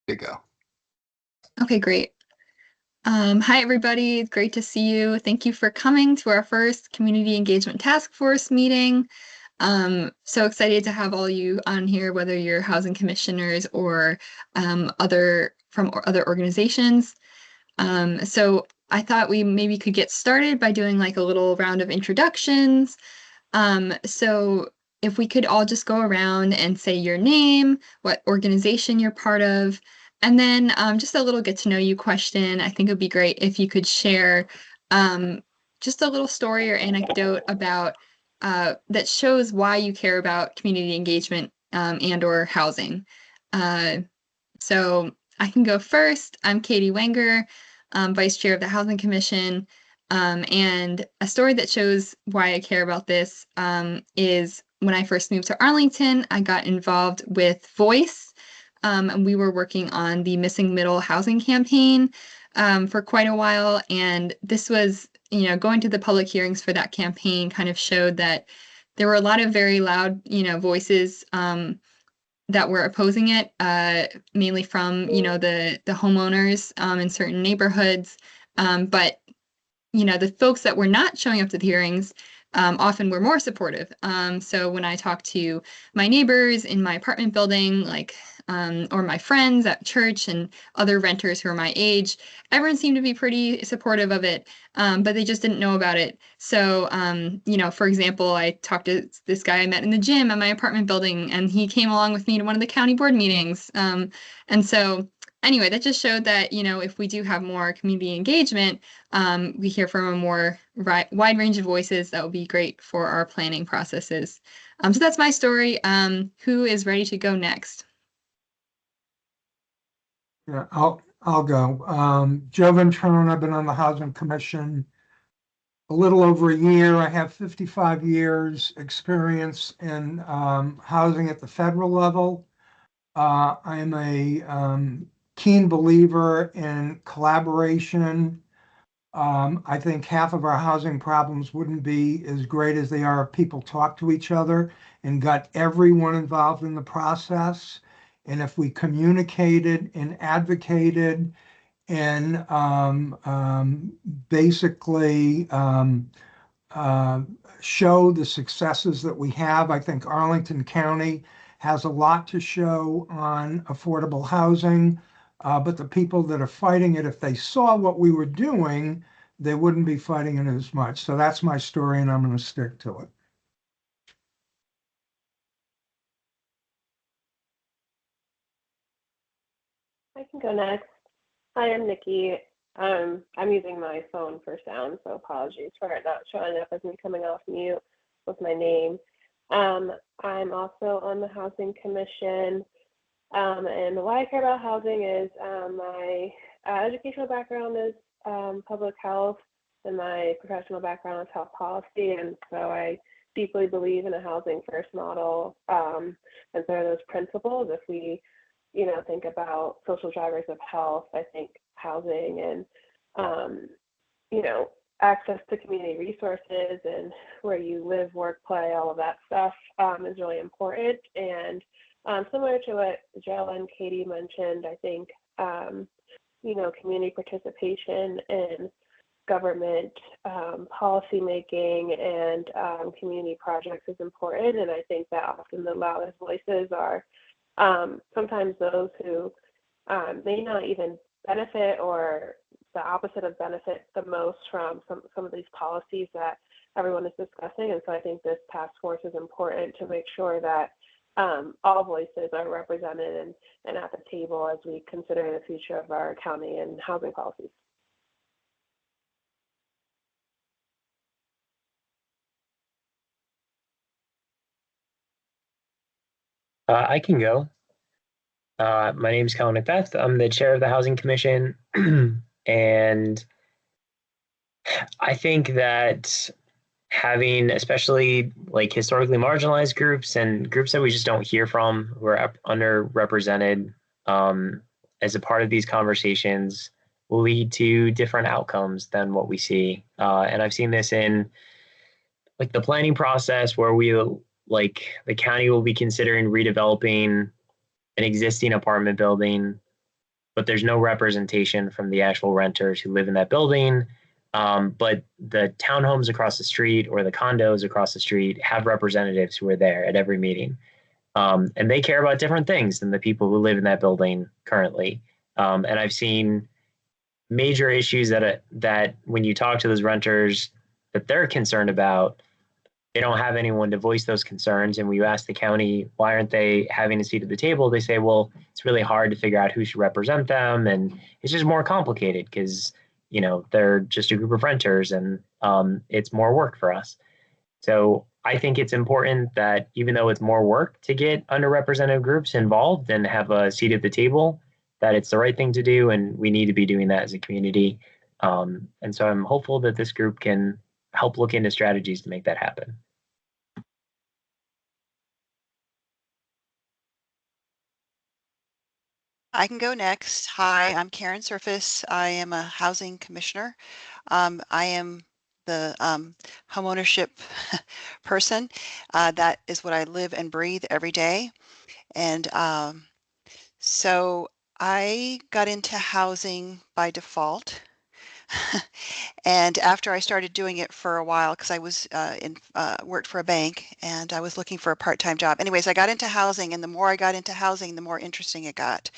To go. Okay, great. Hi, everybody. It's great to see you. Thank you for coming to our first Community Engagement Task Force meeting. So excited to have all you on here, whether you're housing commissioners or other organizations. So I thought we maybe could get started by doing like a little round of introductions. So if we could all just go around and say your name, what organization you're part of, and then just a little get to know you question. I think it would be great if you could share um, just a little story or anecdote about that shows why you care about community engagement and or housing. Uh, so I can go first. I'm Katie Wenger, Vice Chair of the Housing Commission. And a story that shows why I care about this is when I first moved to Arlington, I got involved with Voice, and we were working on the Missing Middle housing campaign for quite a while. And this was, going to the public hearings for that campaign kind of showed that there were a lot of very loud, voices that were opposing it, mainly from, the homeowners in certain neighborhoods. But the folks that were not showing up to the hearings often were more supportive. So when I talked to my neighbors in my apartment building, or my friends at church and other renters who are my age, everyone seemed to be pretty supportive of it, but they just didn't know about it. So, for example, I talked to this guy I met in the gym at my apartment building, and he came along with me to one of the county board meetings. And so, anyway, that just showed that, if we do have more community engagement, we hear from a more wide range of voices. That would be great for our planning processes. So that's my story. Who is ready to go next? Yeah, I'll go. Joe Ventrone, I've been on the Housing Commission a little over a year. I have 55 years experience in housing at the federal level. I am a keen believer in collaboration. I think half of our housing problems wouldn't be as great as they are if people talk to each other and got everyone involved in the process. And if we communicated and advocated and basically uh, show the successes that we have. I think Arlington County has a lot to show on affordable housing, but the people that are fighting it, if they saw what we were doing, they wouldn't be fighting it as much. So that's my story, and I'm going to stick to it. I can go next. Hi, I'm Nikki. I'm using my phone for sound, so apologies for it not showing up as me coming off mute with my name. I'm also on the Housing Commission, and why I care about housing is my educational background is public health, and my professional background is health policy, and so I deeply believe in a housing first model. And so are those principles. If we think about social drivers of health, I think housing and, you know, access to community resources and where you live, work, play, all of that stuff is really important. And similar to what Jill and Katie mentioned, I think, community participation in government policy making and community projects is important. And I think that often the loudest voices are sometimes those who may not even benefit or the opposite of benefit the most from some of these policies that everyone is discussing. And so I think this task force is important to make sure that all voices are represented and at the table as we consider the future of our county and housing policies. I can go. My name is Colin Macbeth. I'm the chair of the Housing Commission. And I think that having, especially like historically marginalized groups and groups that we just don't hear from who are underrepresented as a part of these conversations will lead to different outcomes than what we see. And I've seen this in like the planning process where the county will be considering redeveloping an existing apartment building but there's no representation from the actual renters who live in that building. But the townhomes across the street or the condos across the street have representatives who are there at every meeting. And they care about different things than the people who live in that building currently. And I've seen major issues that when you talk to those renters that they're concerned about, they don't have anyone to voice those concerns. And when you ask the county, why aren't they having a seat at the table? They say, well, it's really hard to figure out who should represent them. And it's just more complicated because, they're just a group of renters and it's more work for us. So I think it's important that even though it's more work to get underrepresented groups involved and have a seat at the table, that it's the right thing to do. And we need to be doing that as a community. And so I'm hopeful that this group can help look into strategies to make that happen. I can go next. Hi, I'm Karen Surface. I am a housing commissioner. I am the homeownership person. That is what I live and breathe every day. And so I got into housing by default. And after I started doing it for a while, because I was worked for a bank and I was looking for a part-time job. Anyways, I got into housing, and the more I got into housing, the more interesting it got.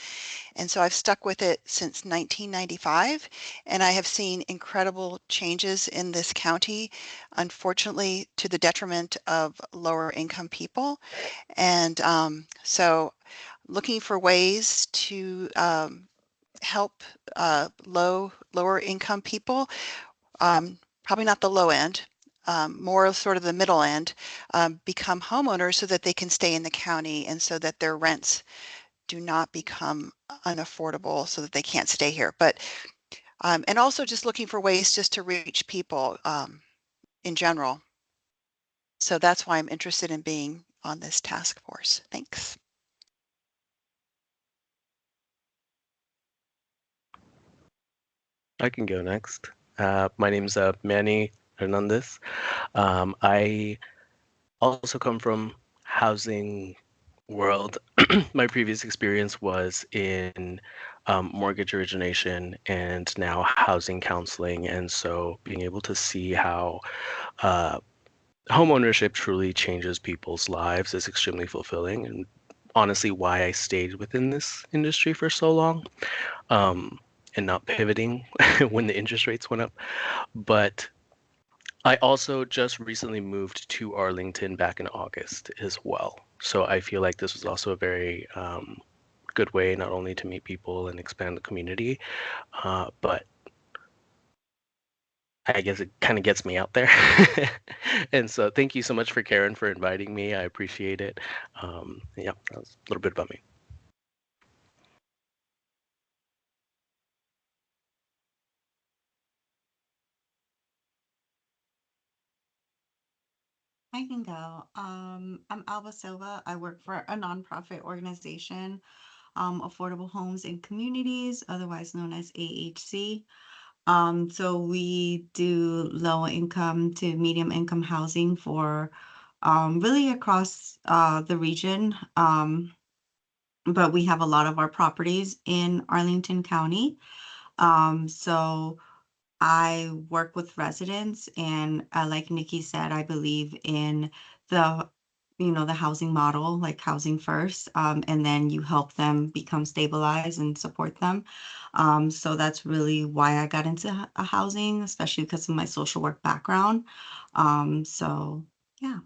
And so I've stuck with it since 1995, and I have seen incredible changes in this county, unfortunately, to the detriment of lower income people. And so looking for ways to help lower income people, probably not the low end, more of sort of the middle end, become homeowners so that they can stay in the county and so that their rents do not become unaffordable so that they can't stay here. But and also just looking for ways just to reach people in general. So that's why I'm interested in being on this task force. Thanks. I can go next. My name's Manny Hernandez. I also come from housing world. My previous experience was in mortgage origination and now housing counseling. And so being able to see how homeownership truly changes people's lives is extremely fulfilling, and honestly why I stayed within this industry for so long. And not pivoting when the interest rates went up. But I also just recently moved to Arlington back in August as well. So I feel like this was also a very good way not only to meet people and expand the community, but I guess it kind of gets me out there. And so thank you so much for Karen for inviting me. I appreciate it. Yeah, that was a little bit about me. I can go. I'm Alba Silva. I work for a nonprofit organization, Affordable Homes and Communities, otherwise known as AHC. So we do low income to medium income housing for really across the region. But we have a lot of our properties in Arlington County. So I work with residents, and like Nikki said, I believe in the, the housing model, like housing first, and then you help them become stabilized and support them. So that's really why I got into housing, especially because of my social work background. So yeah.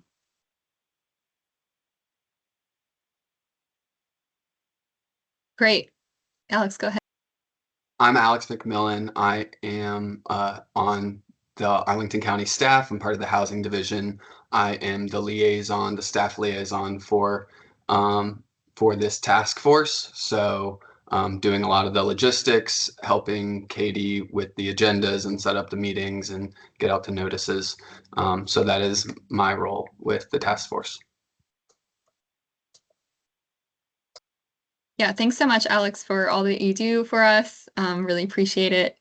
Great. Alex, go ahead. I'm Alex McMillan. I am on the Arlington County staff. I'm part of the housing division. I am the staff liaison for this task force. So doing a lot of the logistics, helping Katie with the agendas and set up the meetings and get out the notices. So that is my role with the task force. Yeah, thanks so much, Alex, for all that you do for us. Really appreciate it.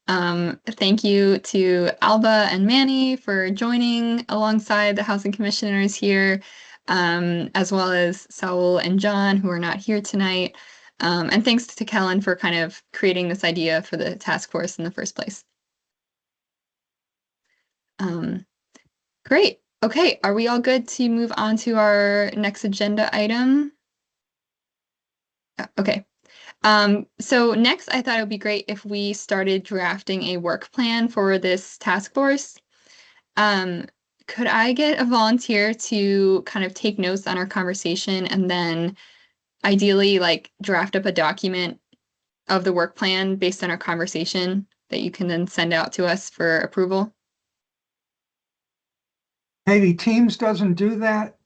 Thank you to Alba and Manny for joining alongside the housing commissioners here, as well as Saul and John, who are not here tonight. And thanks to Kellen for kind of creating this idea for the task force in the first place. Great. Okay, are we all good to move on to our next agenda item? Okay. So next, I thought it would be great if we started drafting a work plan for this task force. Could I get a volunteer to kind of take notes on our conversation and then ideally like draft up a document of the work plan based on our conversation that you can then send out to us for approval? Maybe Teams doesn't do that.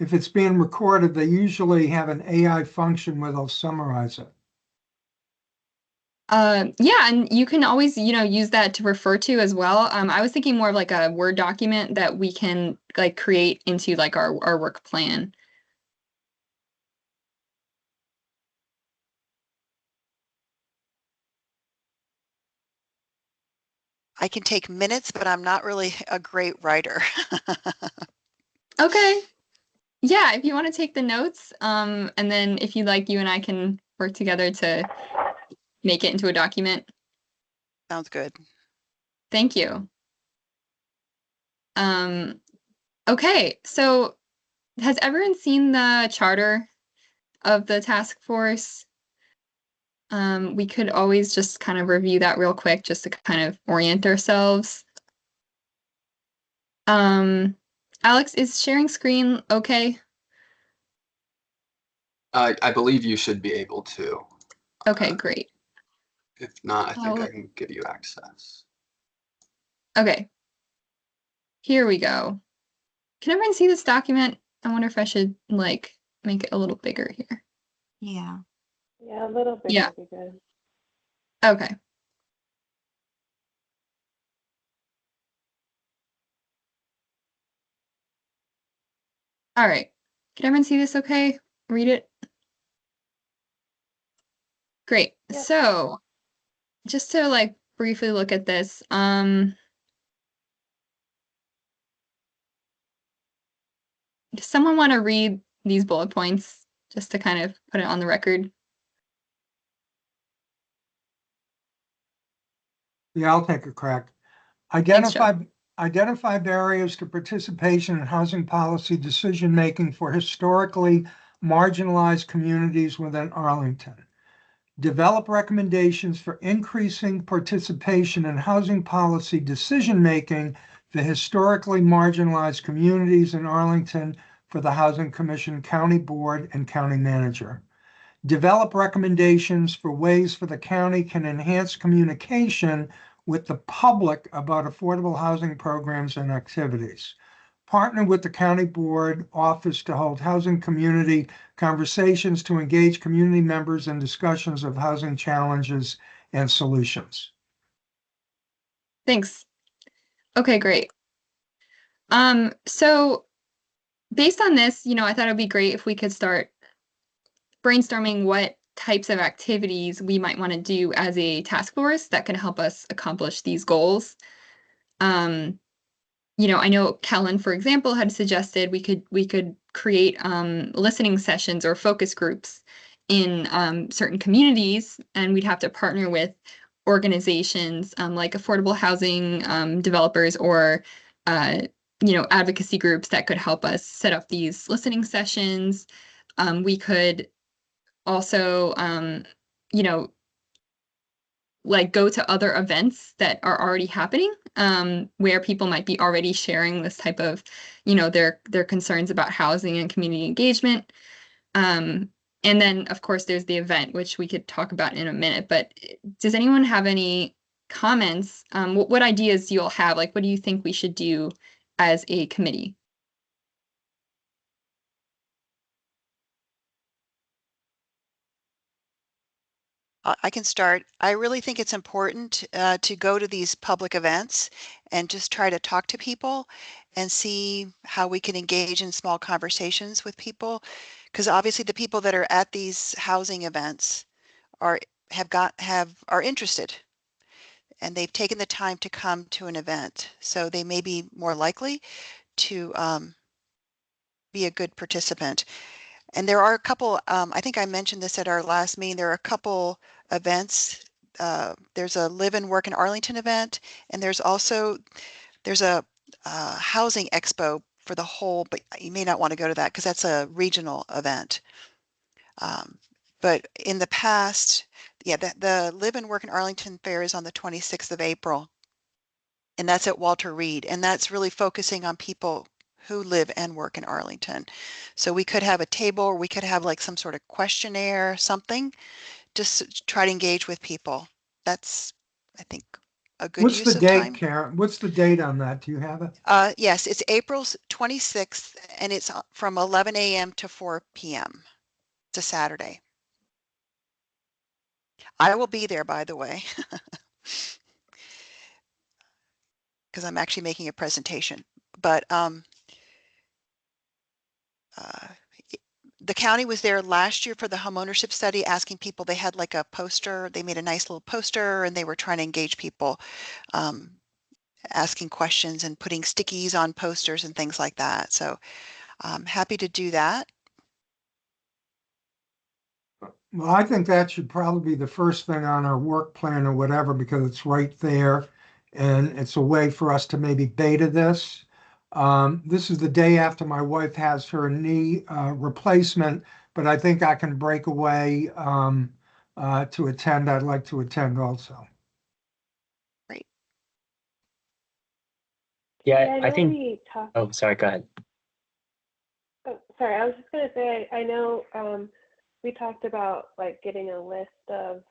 If it's being recorded, they usually have an AI function where they'll summarize it. Yeah, and you can always, use that to refer to as well. I was thinking more of like a Word document that we can like create into like our work plan. I can take minutes, but I'm not really a great writer. Okay. Yeah, if you want to take the notes, and then if you like, you and I can work together to make it into a document. Sounds good. Thank you. Okay, so has everyone seen the charter of the task force? We could always just kind of review that real quick just to kind of orient ourselves. Alex, is sharing screen okay? I believe you should be able to. Okay, great. If not, I think Oh. I can give you access. Okay, here we go. Can everyone see this document? I wonder if I should like make it a little bigger here. Yeah. Yeah, a little bigger Yeah. would be good. Okay. All right. Can everyone see this okay? Read it? Great. Yep. So, just to like briefly look at this, does someone want to read these bullet points just to kind of put it on the record? Yeah, I'll take a crack. Thanks, Joe. Identify barriers to participation in housing policy decision-making for historically marginalized communities within Arlington. Develop recommendations for increasing participation in housing policy decision-making for historically marginalized communities in Arlington for the Housing Commission, County Board, and County Manager. Develop recommendations for ways for the county can enhance communication with the public about affordable housing programs and activities. Partner with the county board office to hold housing community conversations to engage community members in discussions of housing challenges and solutions. Thanks. Okay, great. So based on this, I thought it'd be great if we could start brainstorming what types of activities we might want to do as a task force that can help us accomplish these goals. I know Kellen, for example, had suggested we could create listening sessions or focus groups in certain communities, and we'd have to partner with organizations like affordable housing developers or advocacy groups that could help us set up these listening sessions. We could also, like go to other events that are already happening, where people might be already sharing this type of, their concerns about housing and community engagement. And then, of course, there's the event, which we could talk about in a minute. But does anyone have any comments? What ideas do you all have? Like, what do you think we should do as a committee? I can start. I really think it's important to go to these public events and just try to talk to people and see how we can engage in small conversations with people. Because obviously the people that are at these housing events are are interested and they've taken the time to come to an event. So they may be more likely to be a good participant. And there are a couple, I think I mentioned this at our last meeting, there are a couple events. There's a Live and Work in Arlington event, and there's a housing expo for the whole, but you may not want to go to that because that's a regional event. But in the past, yeah, the Live and Work in Arlington Fair is on the 26th of April, and that's at Walter Reed, and that's really focusing on people who live and work in Arlington. So we could have a table, or we could have like some sort of questionnaire, something, just to try to engage with people. That's, I think, a good What's the use of date, time. Karen? What's the date on that? Do you have it? Yes, it's April 26th, and it's from 11 a.m. to 4 p.m. It's a Saturday. I will be there, by the way, because I'm actually making a presentation. But uh, the county was there last year for the homeownership study, asking people. They had like a poster. They made a nice little poster, and they were trying to engage people, um, asking questions and putting stickies on posters and things like that. So I'm happy to do that. Well, I think that should probably be the first thing on our work plan or whatever, because it's right there. And it's a way for us to maybe beta this. This is the day after my wife has her knee replacement, but I think I can break away to attend. I'd like to attend also. Great. Yeah, I I know think. we talked. Oh, sorry. Go ahead. Oh, sorry, I was just gonna say, I know we talked about like getting a list of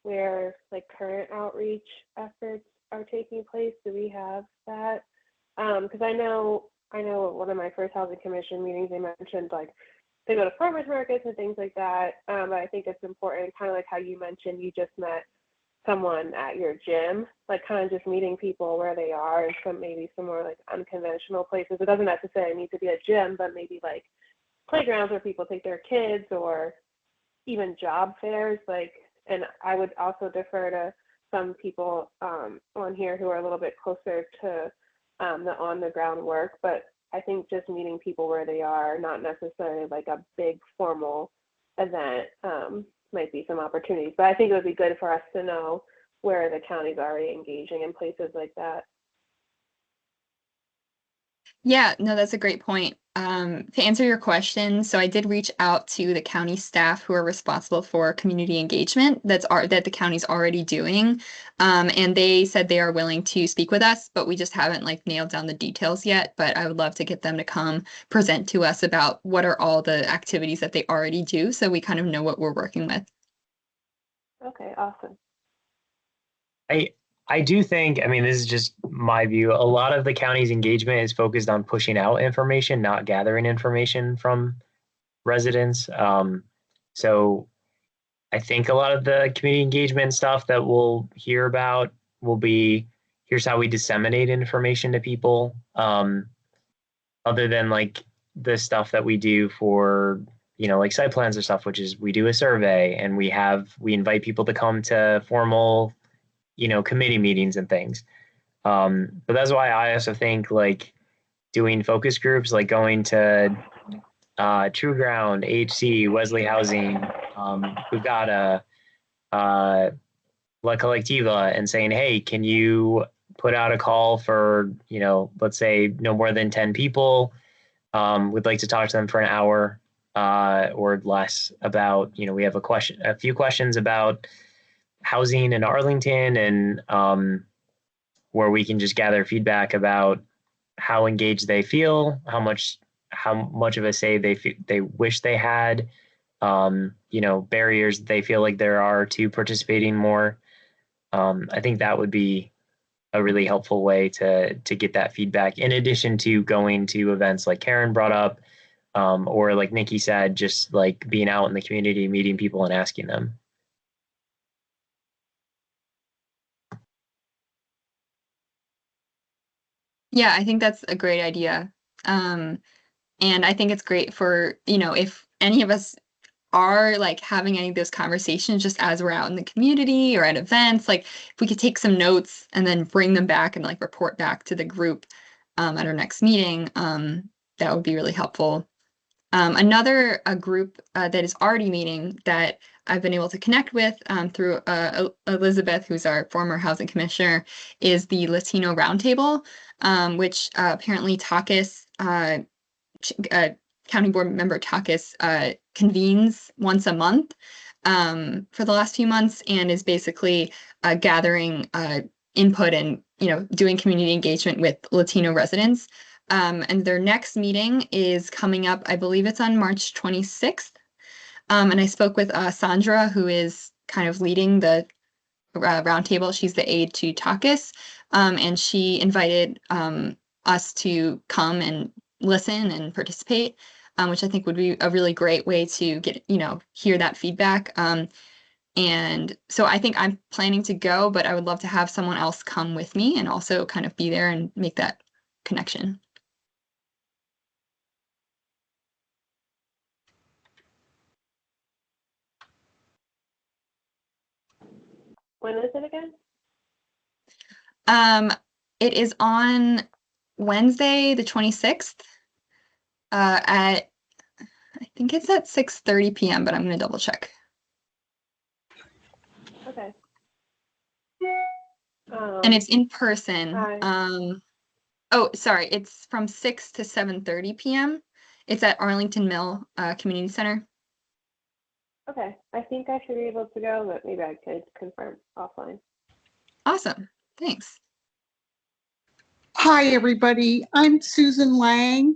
where like current outreach efforts are taking place. Do we have that? Because I know at one of my first housing commission meetings, they mentioned like they go to farmers markets and things like that. But I think it's important, kind of like how you mentioned, you just met someone at your gym, like kind of just meeting people where they are, and maybe some more like unconventional places. It doesn't necessarily need to be a gym, but maybe like playgrounds where people take their kids, or even job fairs. Like, and I would also defer to some people on here who are a little bit closer to the on the ground work, but I think just meeting people where they are, not necessarily like a big formal event, might be some opportunities. But I think it would be good for us to know where the county's already engaging in places like that. Yeah, no, that's a great point. To answer your question, so I did reach out to the county staff who are responsible for community engagement that the county's already doing. And they said they are willing to speak with us, but we just haven't like nailed down the details yet. But I would love to get them to come present to us about what are all the activities that they already do, so we kind of know what we're working with. Okay, awesome. I do think, I mean, this is just my view. A lot of the county's engagement is focused on pushing out information, not gathering information from residents. So I think a lot of the community engagement stuff that we'll hear about will be here's how we disseminate information to people. Other than like the stuff that we do for, like site plans or stuff, which is we do a survey and we invite people to come to formal, committee meetings and things. But that's why I also think like doing focus groups, like going to True Ground, HC, Wesley Housing, we've got La Colectiva, and saying, hey, can you put out a call for, let's say no more than 10 people. We'd like to talk to them for an hour or less about, we have a few questions about housing in Arlington, and where we can just gather feedback about how engaged they feel, how much of a say they wish they had, barriers they feel like there are to participating more. I think that would be a really helpful way to get that feedback, in addition to going to events like Karen brought up, or like Nikki said, just like being out in the community, meeting people and asking them. Yeah, I think that's a great idea. And I think it's great for, if any of us are like having any of those conversations just as we're out in the community or at events, like if we could take some notes and then bring them back and like report back to the group at our next meeting, that would be really helpful. Another group that is already meeting that I've been able to connect with through Elizabeth, who's our former housing commissioner, is the Latino Roundtable, which apparently Takis, County Board member Takis, convenes once a month for the last few months, and is basically gathering input and doing community engagement with Latino residents. And their next meeting is coming up, I believe it's on March 26th. And I spoke with Sandra, who is kind of leading the roundtable. She's the aide to Takis, and she invited us to come and listen and participate, which I think would be a really great way to get, hear that feedback. And so I think I'm planning to go, but I would love to have someone else come with me and also kind of be there and make that connection. When is it again? It is on Wednesday, the 26th, at, I think it's at 6:30 p.m., but I'm going to double check. Okay. And it's in person. Hi. Oh, sorry, it's from 6 to 7:30 p.m. It's at Arlington Mill Community Center. Okay. I think I should be able to go, but maybe I could confirm offline. Awesome. Thanks. Hi, everybody. I'm Susan Lang.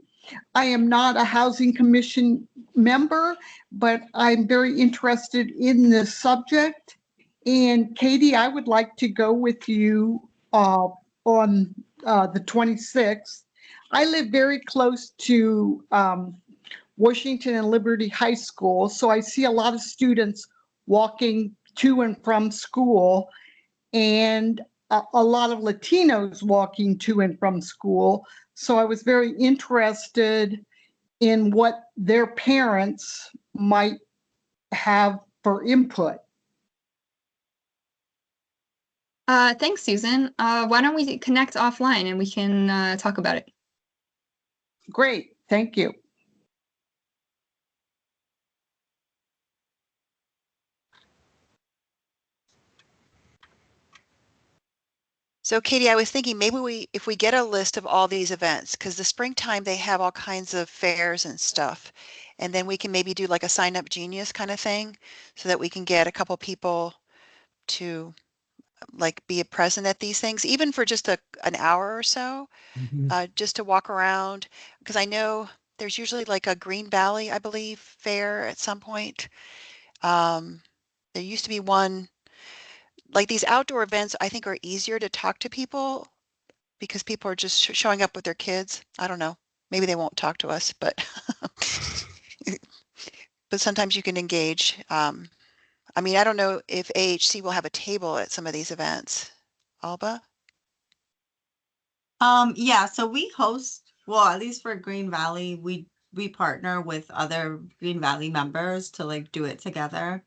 I am not a Housing Commission member, but I'm very interested in this subject. And Katie, I would like to go with you on the 26th. I live very close to Washington and Liberty High School, so I see a lot of students walking to and from school, and a lot of Latinos walking to and from school. So I was very interested in what their parents might have for input. Thanks, Susan. Why don't we connect offline and we can talk about it? Great, thank you. So Katie, I was thinking maybe if we get a list of all these events, because the springtime they have all kinds of fairs and stuff, and then we can maybe do like a sign up genius kind of thing, so that we can get a couple people to like be present at these things, even for just an hour or so, just to walk around. Because I know there's usually like a Green Valley, I believe, fair at some point. There used to be one, like these outdoor events, I think are easier to talk to people because people are just showing up with their kids. I don't know. Maybe they won't talk to us, but but sometimes you can engage. I mean, I don't know if AHC will have a table at some of these events. Alba? Yeah, so we host, well, at least for Green Valley, we partner with other Green Valley members to like do it together.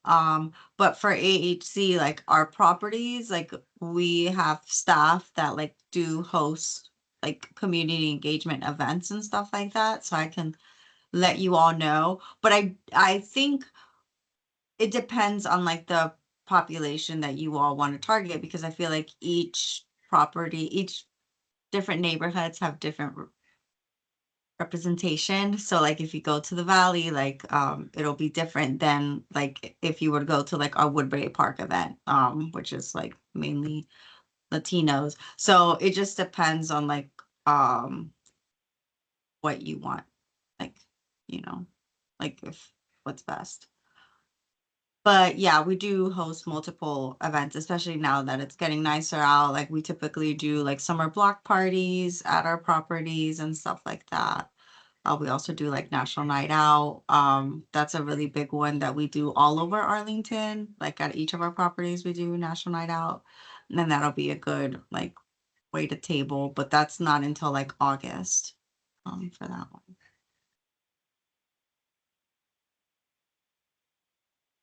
But for AHC, like our properties, like we have staff that like do host like community engagement events and stuff like that. So I can let you all know. But I think it depends on like the population that you all want to target, because I feel like each different neighborhoods have different representation. So like if you go to the valley, like it'll be different than like if you were to go to like our Woodbury Park event, which is like mainly Latinos. So it just depends on like what you want, like, you know, like if what's best. But yeah, we do host multiple events, especially now that it's getting nicer out. Like we typically do like summer block parties at our properties and stuff like that. We also do like National Night Out. That's a really big one that we do all over Arlington. Like at each of our properties, we do National Night Out. And then that'll be a good like way to table, but that's not until like August for that one.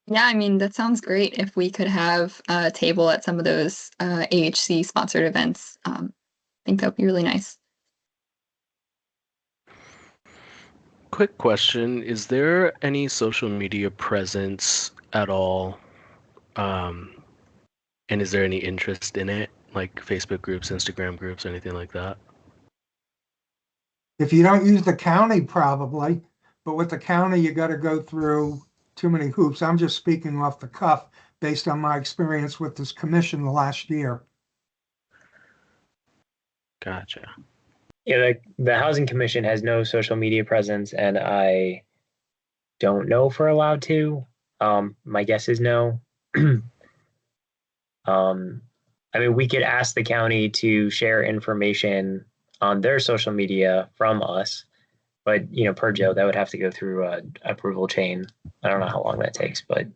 Yeah, I mean, that sounds great if we could have a table at some of those AHC sponsored events. I think that would be really nice. Quick question, is there any social media presence at all? Um, and is there any interest in it, like Facebook groups, Instagram groups, anything like that? If you don't use the county, probably, but with the county, you got to go through too many hoops. I'm just speaking off the cuff based on my experience with this commission the last year. Gotcha. Yeah, the Housing Commission has no social media presence, and I don't know if we're allowed to. My guess is no. I mean, we could ask the county to share information on their social media from us, but per Joe, that would have to go through a approval chain. I don't know how long that takes, but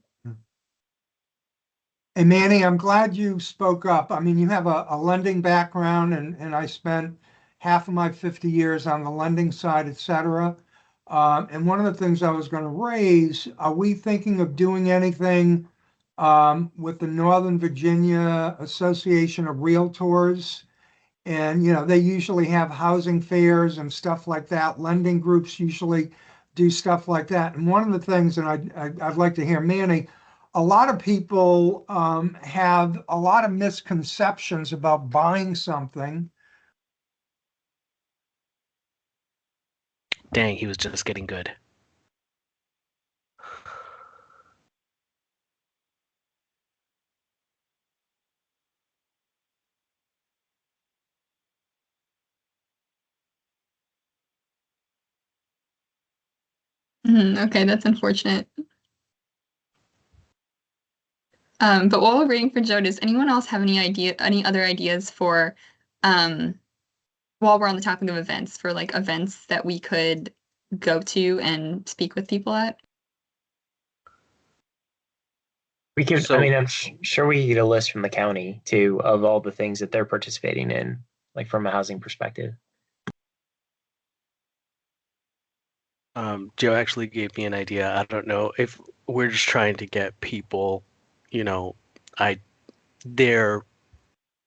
And Manny, I'm glad you spoke up. I mean, you have a lending background, and I spent half of my 50 years on the lending side, et cetera. And one of the things I was going to raise, are we thinking of doing anything with the Northern Virginia Association of Realtors? And, they usually have housing fairs and stuff like that. Lending groups usually do stuff like that. And one of the things, and I'd like to hear Manny, a lot of people have a lot of misconceptions about buying something. Dang, he was just getting good. Okay, that's unfortunate. But while we're waiting for Joe, does anyone else have any other ideas for, while we're on the topic of events, for like events that we could go to and speak with people at? we could. So- I mean, I'm sure we could get a list from the county too of all the things that they're participating in, like from a housing perspective. Joe actually gave me an idea. I don't know if we're just trying to get people, their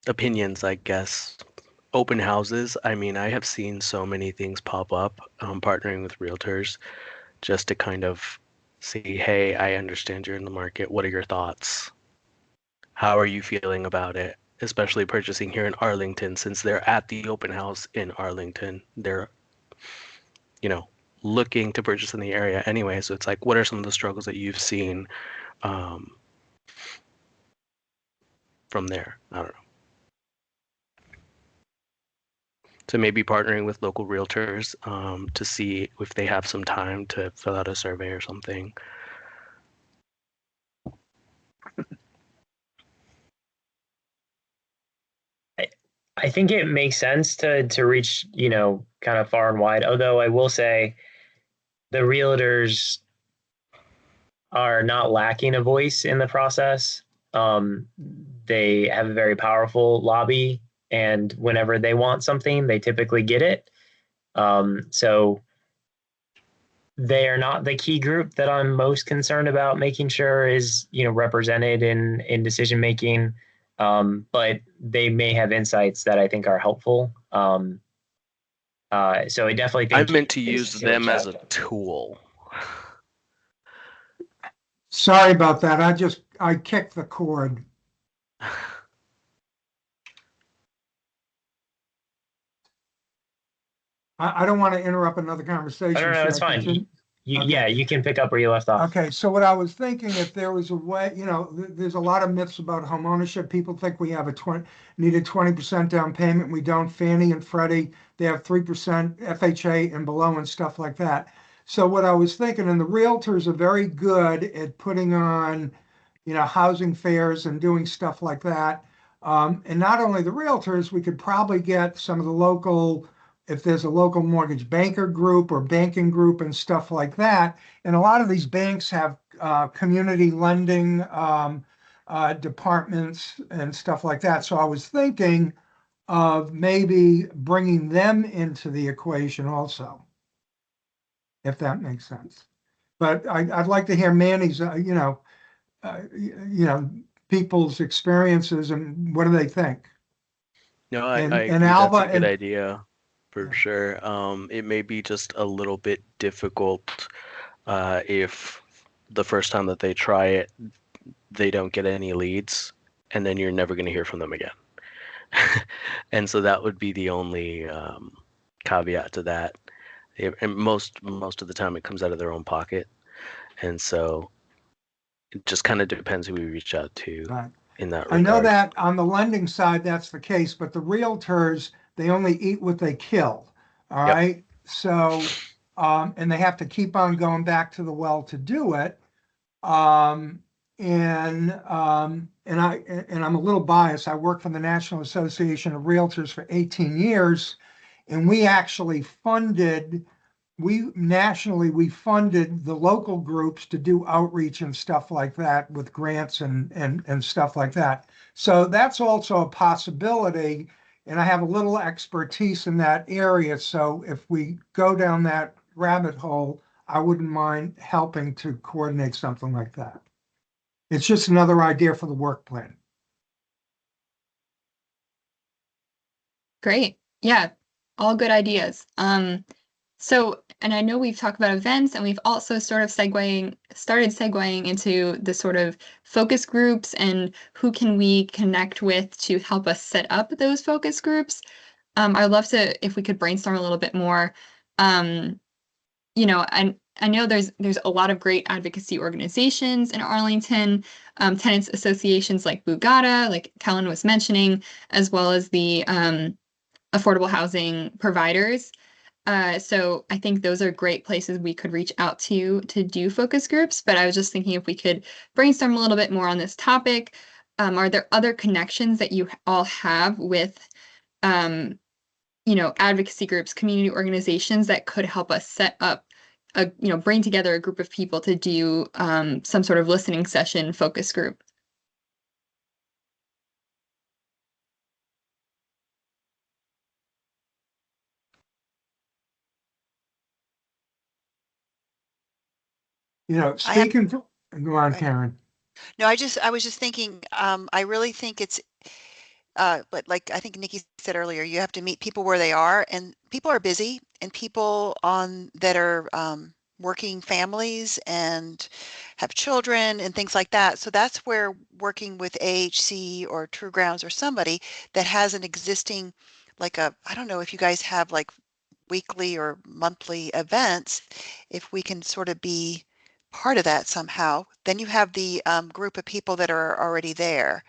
opinions, I guess. Open houses. I mean, I have seen so many things pop up, partnering with realtors just to kind of see, hey, I understand you're in the market. What are your thoughts? How are you feeling about it? Especially purchasing here in Arlington, since they're at the open house in Arlington. They're, looking to purchase in the area anyway. So it's like, what are some of the struggles that you've seen from there? I don't know. So maybe partnering with local realtors to see if they have some time to fill out a survey or something. I think it makes sense to reach, kind of far and wide. Although I will say the realtors are not lacking a voice in the process. They have a very powerful lobby, and whenever they want something, they typically get it. So they are not the key group that I'm most concerned about making sure is, represented in decision making. But they may have insights that I think are helpful. So I definitely I think meant to use them as a tool. Sorry about that. I kicked the cord. I don't want to interrupt another conversation. I don't know. Should It's I fine. continue? Okay. Yeah, you can pick up where you left off. Okay, so what I was thinking, if there was a way, there's a lot of myths about home ownership. People think we have need a 20% down payment. We don't. Fannie and Freddie, they have 3% FHA and below and stuff like that. So what I was thinking, and the realtors are very good at putting on, housing fairs and doing stuff like that. And not only the realtors, we could probably get some of the local, if there's a local mortgage banker group or banking group and stuff like that. And a lot of these banks have community lending departments and stuff like that. So I was thinking of maybe bringing them into the equation also, if that makes sense. But I'd like to hear Manny's, people's experiences and what do they think? No, And I and agree. That's a Alba good and idea. for sure. It may be just a little bit difficult if the first time that they try it, they don't get any leads, and then you're never going to hear from them again. And so that would be the only caveat to that. And most of the time, it comes out of their own pocket, and so it just kind of depends who we reach out to Right. in that I know regard. that on the lending side, that's the case, but the realtors, they only eat what they kill. All Yep. right. So, and they have to keep on going back to the well to do it. Um, and I'm a little biased. I worked for the National Association of Realtors for 18 years, and we actually funded we funded the local groups to do outreach and stuff like that with grants and stuff like that. So that's also a possibility. And I have a little expertise in that area. So if we go down that rabbit hole, I wouldn't mind helping to coordinate something like that. It's just another idea for the work plan. Great. Yeah, all good ideas. So, and I know we've talked about events and we've also started segueing into the sort of focus groups and who can we connect with to help us set up those focus groups. I'd love to, if we could brainstorm a little bit more. Um, I know there's a lot of great advocacy organizations in Arlington, tenants associations like Bugata, like Kellen was mentioning, as well as the affordable housing providers. So I think those are great places we could reach out to do focus groups. But I was just thinking if we could brainstorm a little bit more on this topic. Are there other connections that you all have with, um, advocacy groups, community organizations that could help us set up bring together a group of people to do some sort of listening session focus group? I have, Speaking for, go on, go ahead. Karen. No, I was just thinking, I really think it's, but like I think Nikki said earlier, you have to meet people where they are, and people are busy, and people on that are working families and have children and things like that. So that's where working with AHC or True Grounds or somebody that has an existing, like I don't know if you guys have like weekly or monthly events, if we can sort of be part of that somehow, then you have the group of people that are already there.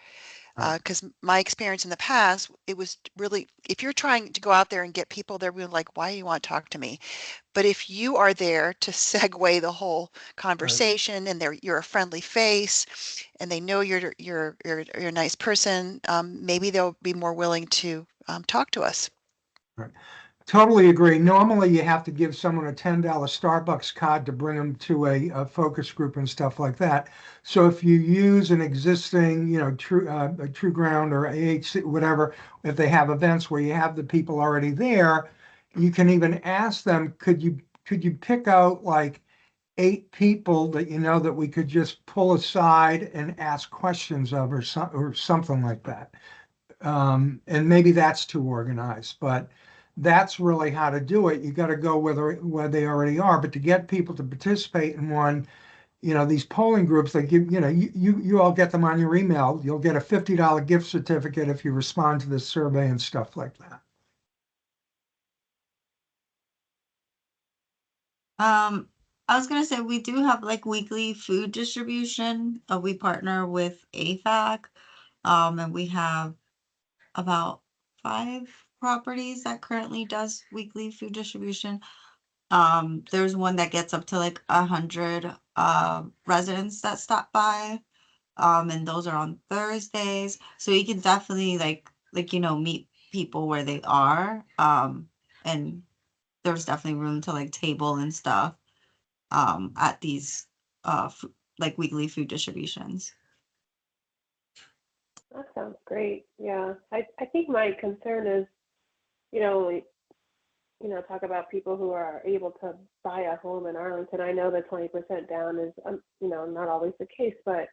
Right. Because my experience in the past, it was really, if you're trying to go out there and get people, they're really like, why do you want to talk to me? But if you are there to segue the whole Right. conversation and you're a friendly face and they know you're a nice person, maybe they'll be more willing to talk to us. Right. Totally agree. Normally, you have to give someone a $10 Starbucks card to bring them to a focus group and stuff like that. So if you use an existing, a True Ground or AHC, whatever, if they have events where you have the people already there, you can even ask them, could you pick out like 8 people that you know that we could just pull aside and ask questions of or something like that. And maybe that's too organized, but that's really how to do it. You got to go where they already are. But to get people to participate in one, these polling groups, they give, you all get them on your email. You'll get a $50 gift certificate if you respond to this survey and stuff like that. I was gonna say we do have like weekly food distribution. We partner with AFAC, and we have about 5 properties that currently does weekly food distribution. There's one that gets up to like 100 residents that stop by. And those are on Thursdays. So you can definitely meet people where they are. And there's definitely room to like table and stuff at these like weekly food distributions. That sounds great. Yeah. I think my concern is, you know, like, talk about people who are able to buy a home in Arlington. I know the 20% down is, not always the case, but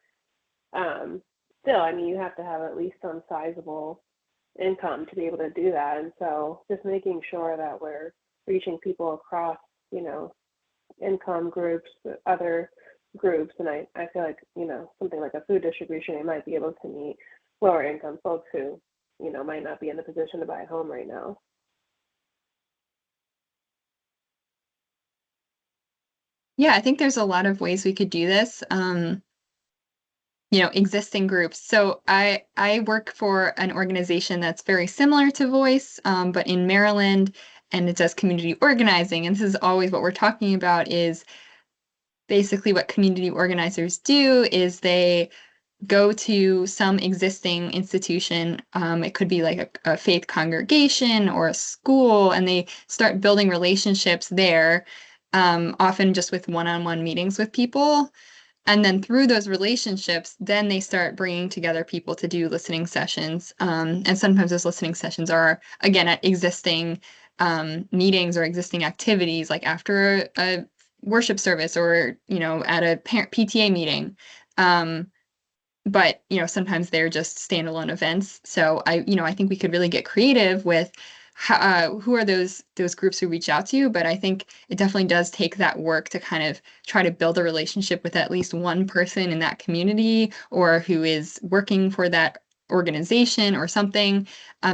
still, I mean, you have to have at least some sizable income to be able to do that. And so just making sure that we're reaching people across, income groups, other groups. And I feel like, something like a food distribution, it might be able to meet lower income folks who, might not be in the position to buy a home right now. Yeah, I think there's a lot of ways we could do this. Existing groups. So I work for an organization that's very similar to Voice, but in Maryland, and it does community organizing. And this is always what we're talking about is basically what community organizers do is they go to some existing institution. It could be like a faith congregation or a school, and they start building relationships there, often just with one-on-one meetings with people. And then through those relationships, then they start bringing together people to do listening sessions. And sometimes those listening sessions are, again, at existing meetings or existing activities, like after a worship service or, at a parent PTA meeting. But sometimes they're just standalone events. So I think we could really get creative with who are those groups who reach out to you. But I think it definitely does take that work to kind of try to build a relationship with at least one person in that community or who is working for that organization or something,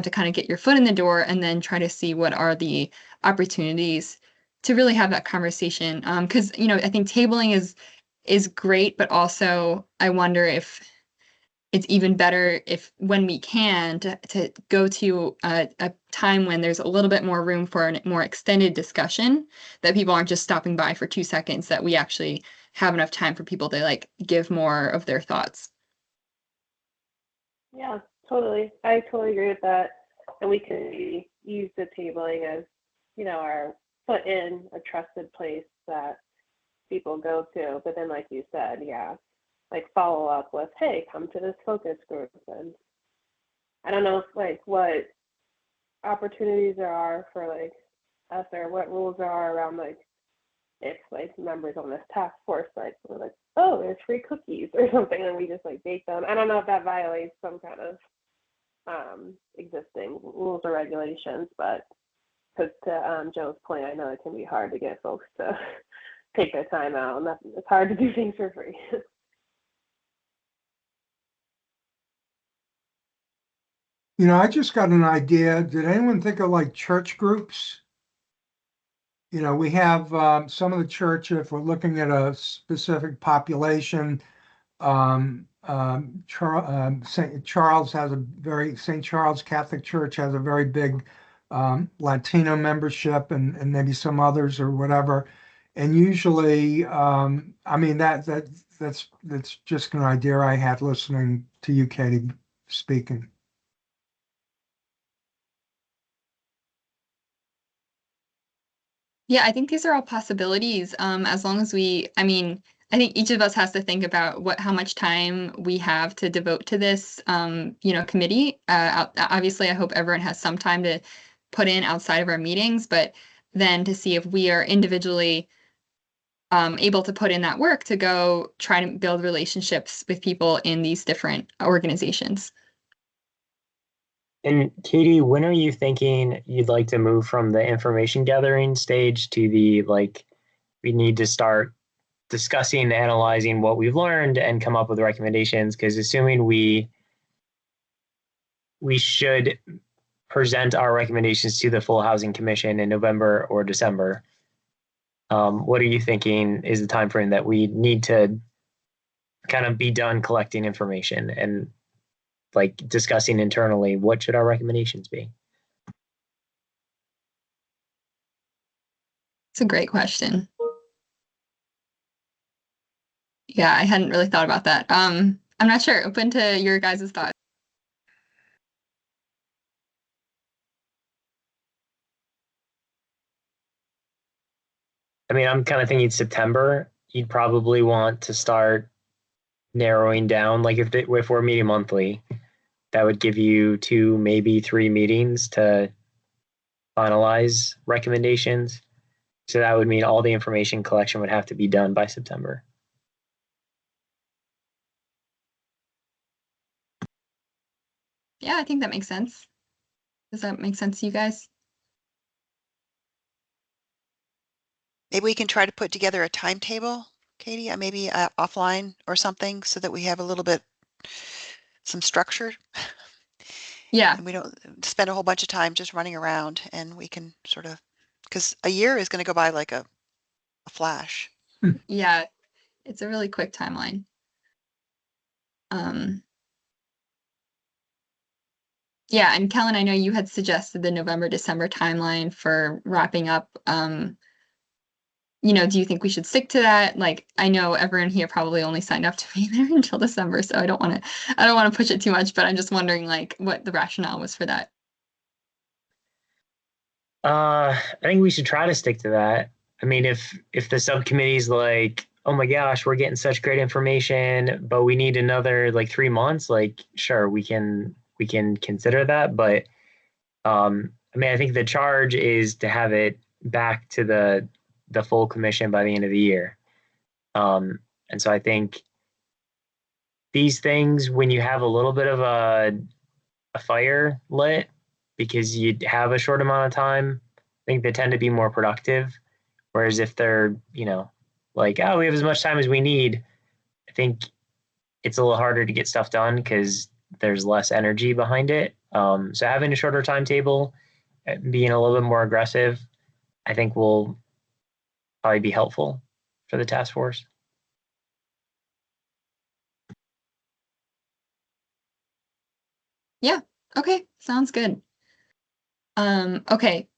to kind of get your foot in the door and then try to see what are the opportunities to really have that conversation. Because I think tabling is great, but also I wonder if it's even better if when we can to go to a time when there's a little bit more room for a more extended discussion, that people aren't just stopping by for 2 seconds, that we actually have enough time for people to like give more of their thoughts. Yeah, totally. I totally agree with that. And we can use the tabling as, our foot in a trusted place that people go to. But then, like you said, yeah, like follow up with, hey, come to this focus group. And I don't know if what opportunities there are for us, or what rules there are around if members on this task force we're like, oh, there's free cookies or something, and we just bake them. I don't know if that violates some kind of existing rules or regulations, but because to Joe's point, I know it can be hard to get folks to take their time out, and it's hard to do things for free. I just got an idea. Did anyone think of church groups? We have some of the church, if we're looking at a specific population, St. Charles St. Charles Catholic Church has a very big Latino membership, and maybe some others or whatever. And usually, I mean that's just an idea I had listening to you, Katie, speaking. Yeah, I think these are all possibilities. As long as I think each of us has to think about how much time we have to devote to this, committee. Obviously, I hope everyone has some time to put in outside of our meetings, but then to see if we are individually able to put in that work to go try to build relationships with people in these different organizations. And Katie, when are you thinking you'd like to move from the information gathering stage to the we need to start discussing, analyzing what we've learned and come up with recommendations? Because assuming we should present our recommendations to the full Housing Commission in November or December, what are you thinking is the time frame that we need to kind of be done collecting information and discussing internally what should our recommendations be? It's a great question. Yeah, I hadn't really thought about that. I'm not sure. Open to your guys' thoughts. I mean, I'm kind of thinking September. You'd probably want to start narrowing down. If we're meeting monthly, that would give you 2, maybe 3 meetings to finalize recommendations. So that would mean all the information collection would have to be done by September. Yeah, I think that makes sense. Does that make sense to you guys? Maybe we can try to put together a timetable, Katie, maybe offline or something so that we have a little bit, some structure Yeah, and we don't spend a whole bunch of time just running around and we can sort of, because a year is going to go by like a flash. yeah, it's a really quick timeline. Yeah, and Kellen, I know you had suggested the November, December timeline for wrapping up. Do you think we should stick to that? Like, I know everyone here probably only signed up to be there until December, so I don't want to push it too much, but I'm just wondering like what the rationale was for that. I think we should try to stick to that. I mean, if the subcommittee's like, oh my gosh, we're getting such great information, but we need another like 3 months, like sure, we can consider that. But I mean, I think the charge is to have it back to the full commission by the end of the year. And so I think these things, when you have a little bit of a fire lit because you have a short amount of time, I think they tend to be more productive. Whereas if they're, like, oh, we have as much time as we need, I think it's a little harder to get stuff done because there's less energy behind it. So having a shorter timetable, being a little bit more aggressive, I think will probably be helpful for the task force. Yeah, okay, sounds good. Okay,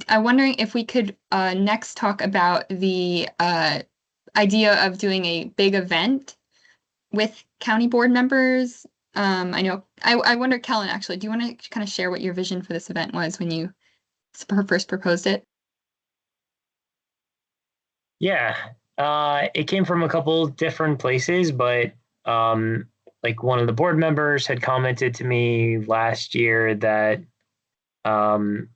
I'm wondering if we could next talk about the idea of doing a big event with county board members. I know, I wonder, Kellen, actually, do you want to kind of share what your vision for this event was when you first proposed it? Yeah, it came from a couple different places, but like one of the board members had commented to me last year that um,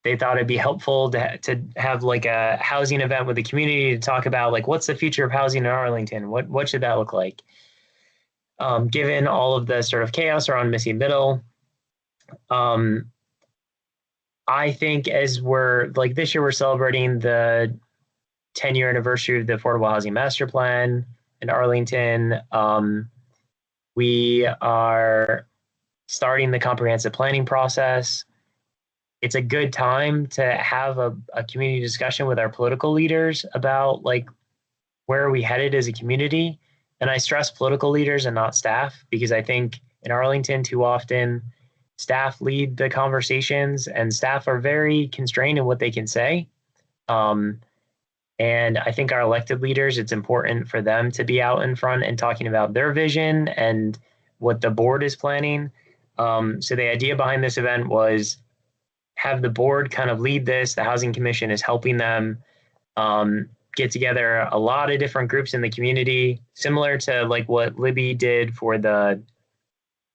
they thought it'd be helpful to have like a housing event with the community to talk about like what's the future of housing in Arlington, what should that look like, given all of the sort of chaos around missing middle. Um, I think as we're like this year we're celebrating the 10-year anniversary of the Affordable Housing Master Plan in Arlington. We are starting the comprehensive planning process. It's a good time to have a community discussion with our political leaders about like where are we headed as a community. And I stress political leaders and not staff because I think in Arlington too often staff lead the conversations and staff are very constrained in what they can say. And I think our elected leaders, it's important for them to be out in front and talking about their vision and what the board is planning. So the idea behind this event was have the board kind of lead this. The Housing Commission is helping them get together a lot of different groups in the community, similar to like what Libby did for the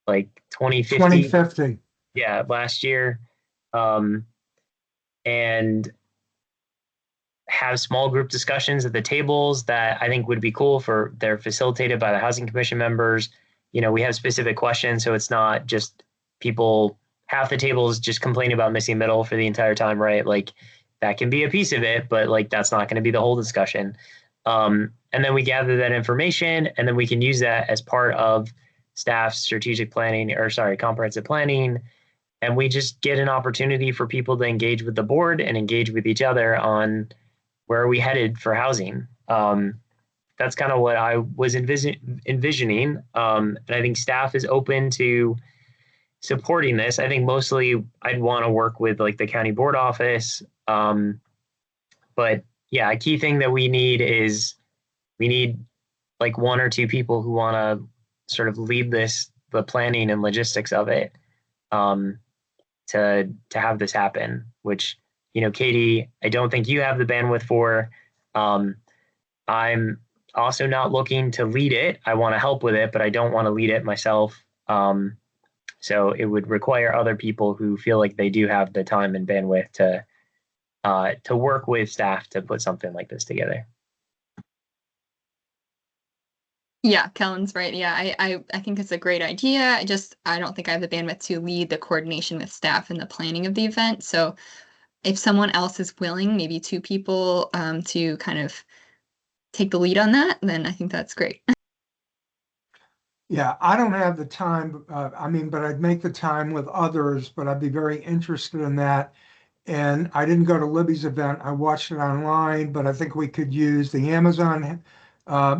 like 2050. 2050. Yeah, last year. And have small group discussions at the tables that I think would be cool for they're facilitated by the Housing Commission members. We have specific questions, so it's not just people half the tables just complaining about missing middle for the entire time, right? Like that can be a piece of it, but like that's not going to be the whole discussion. And then we gather that information and then we can use that as part of staff's strategic planning comprehensive planning. And we just get an opportunity for people to engage with the board and engage with each other on where are we headed for housing. That's kind of what I was envisioning. And I think staff is open to supporting this. I think mostly I'd want to work with like the county board office. But yeah, a key thing that we need is we need like one or two people who want to sort of lead the planning and logistics of it, to have this happen, which, Katie, I don't think you have the bandwidth for. I'm also not looking to lead it. I want to help with it, but I don't want to lead it myself. So it would require other people who feel like they do have the time and bandwidth to work with staff to put something like this together. Yeah, Kellen's right. Yeah, I think it's a great idea. I don't think I have the bandwidth to lead the coordination with staff and the planning of the event. So if someone else is willing, maybe two people, to kind of take the lead on that, then I think that's great. Yeah, I don't have the time, I mean, but I'd make the time with others, but I'd be very interested in that. And I didn't go to Libby's event. I watched it online, but I think we could use the Amazon.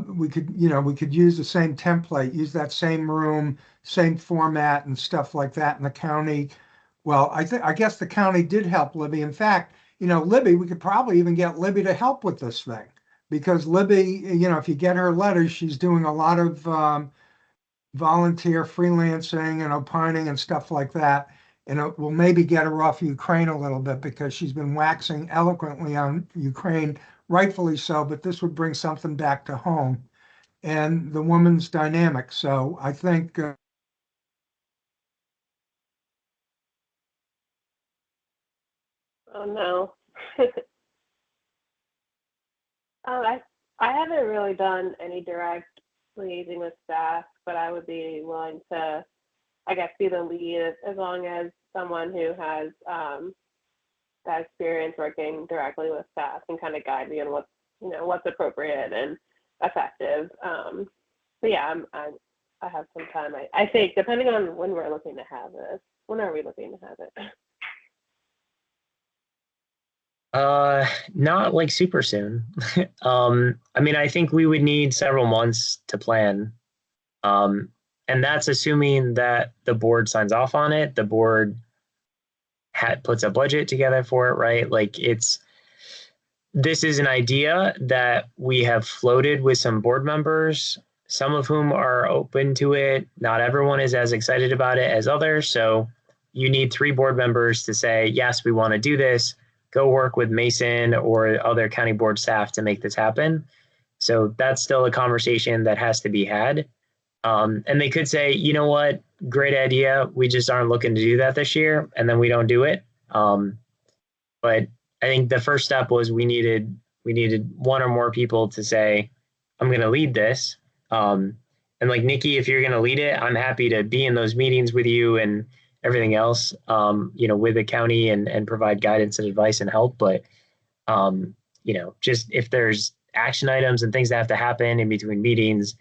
We could use the same template, use that same room, same format and stuff like that in the county. Well, I guess the county did help Libby. In fact, Libby, we could probably even get Libby to help with this thing because Libby, if you get her letters, she's doing a lot of volunteer freelancing and opining and stuff like that. And it will maybe get her off Ukraine a little bit because she's been waxing eloquently on Ukraine, rightfully so, but this would bring something back to home and the woman's dynamic. So I think Oh no. I haven't really done any direct liaising with staff, but I would be willing to, I guess, be the lead as long as someone who has that experience working directly with staff can kind of guide me on what's appropriate and effective. But yeah, I have some time. I think depending on when we're looking to have this. When are we looking to have it? Not like super soon. I mean, I think we would need several months to plan. Um, and that's assuming that the board signs off on it. The board puts a budget together for it, right? Like this is an idea that we have floated with some board members, some of whom are open to it. Not everyone is as excited about it as others. So you need 3 board members to say, yes, we want to do this. Go work with Mason or other county board staff to make this happen. So that's still a conversation that has to be had. And they could say, you know what, great idea. We just aren't looking to do that this year. And then we don't do it. But I think the first step was we needed 1 or more people to say, I'm going to lead this. And like Nikki, if you're going to lead it, I'm happy to be in those meetings with you and everything else, with the county and provide guidance and advice and help. But, just if there's action items and things that have to happen in between meetings,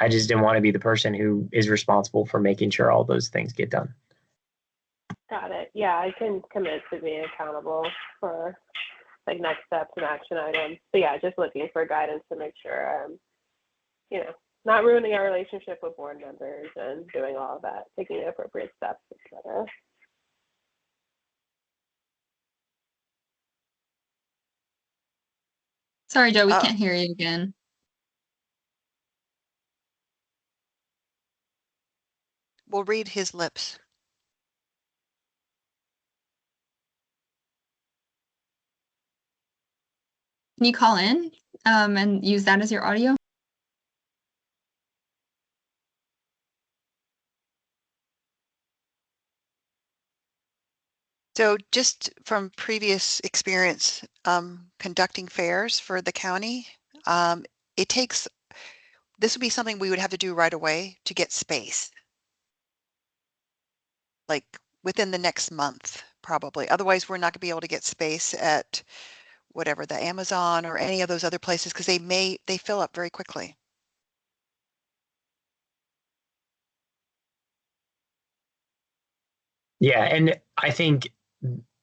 I just didn't want to be the person who is responsible for making sure all those things get done. Got it. Yeah, I can commit to being accountable for like next steps and action items. But yeah, just looking for guidance to make sure not ruining our relationship with board members and doing all of that, taking the appropriate steps, etc. Sorry, Joe, we Uh, can't hear you again. we'll read his lips. Can you call in and use that as your audio? So just from previous experience conducting fairs for the county, it takes, this would be something we would have to do right away to get space, like within the next month, probably. Otherwise, we're not gonna be able to get space at whatever, the Amazon or any of those other places, because they fill up very quickly. Yeah, and I think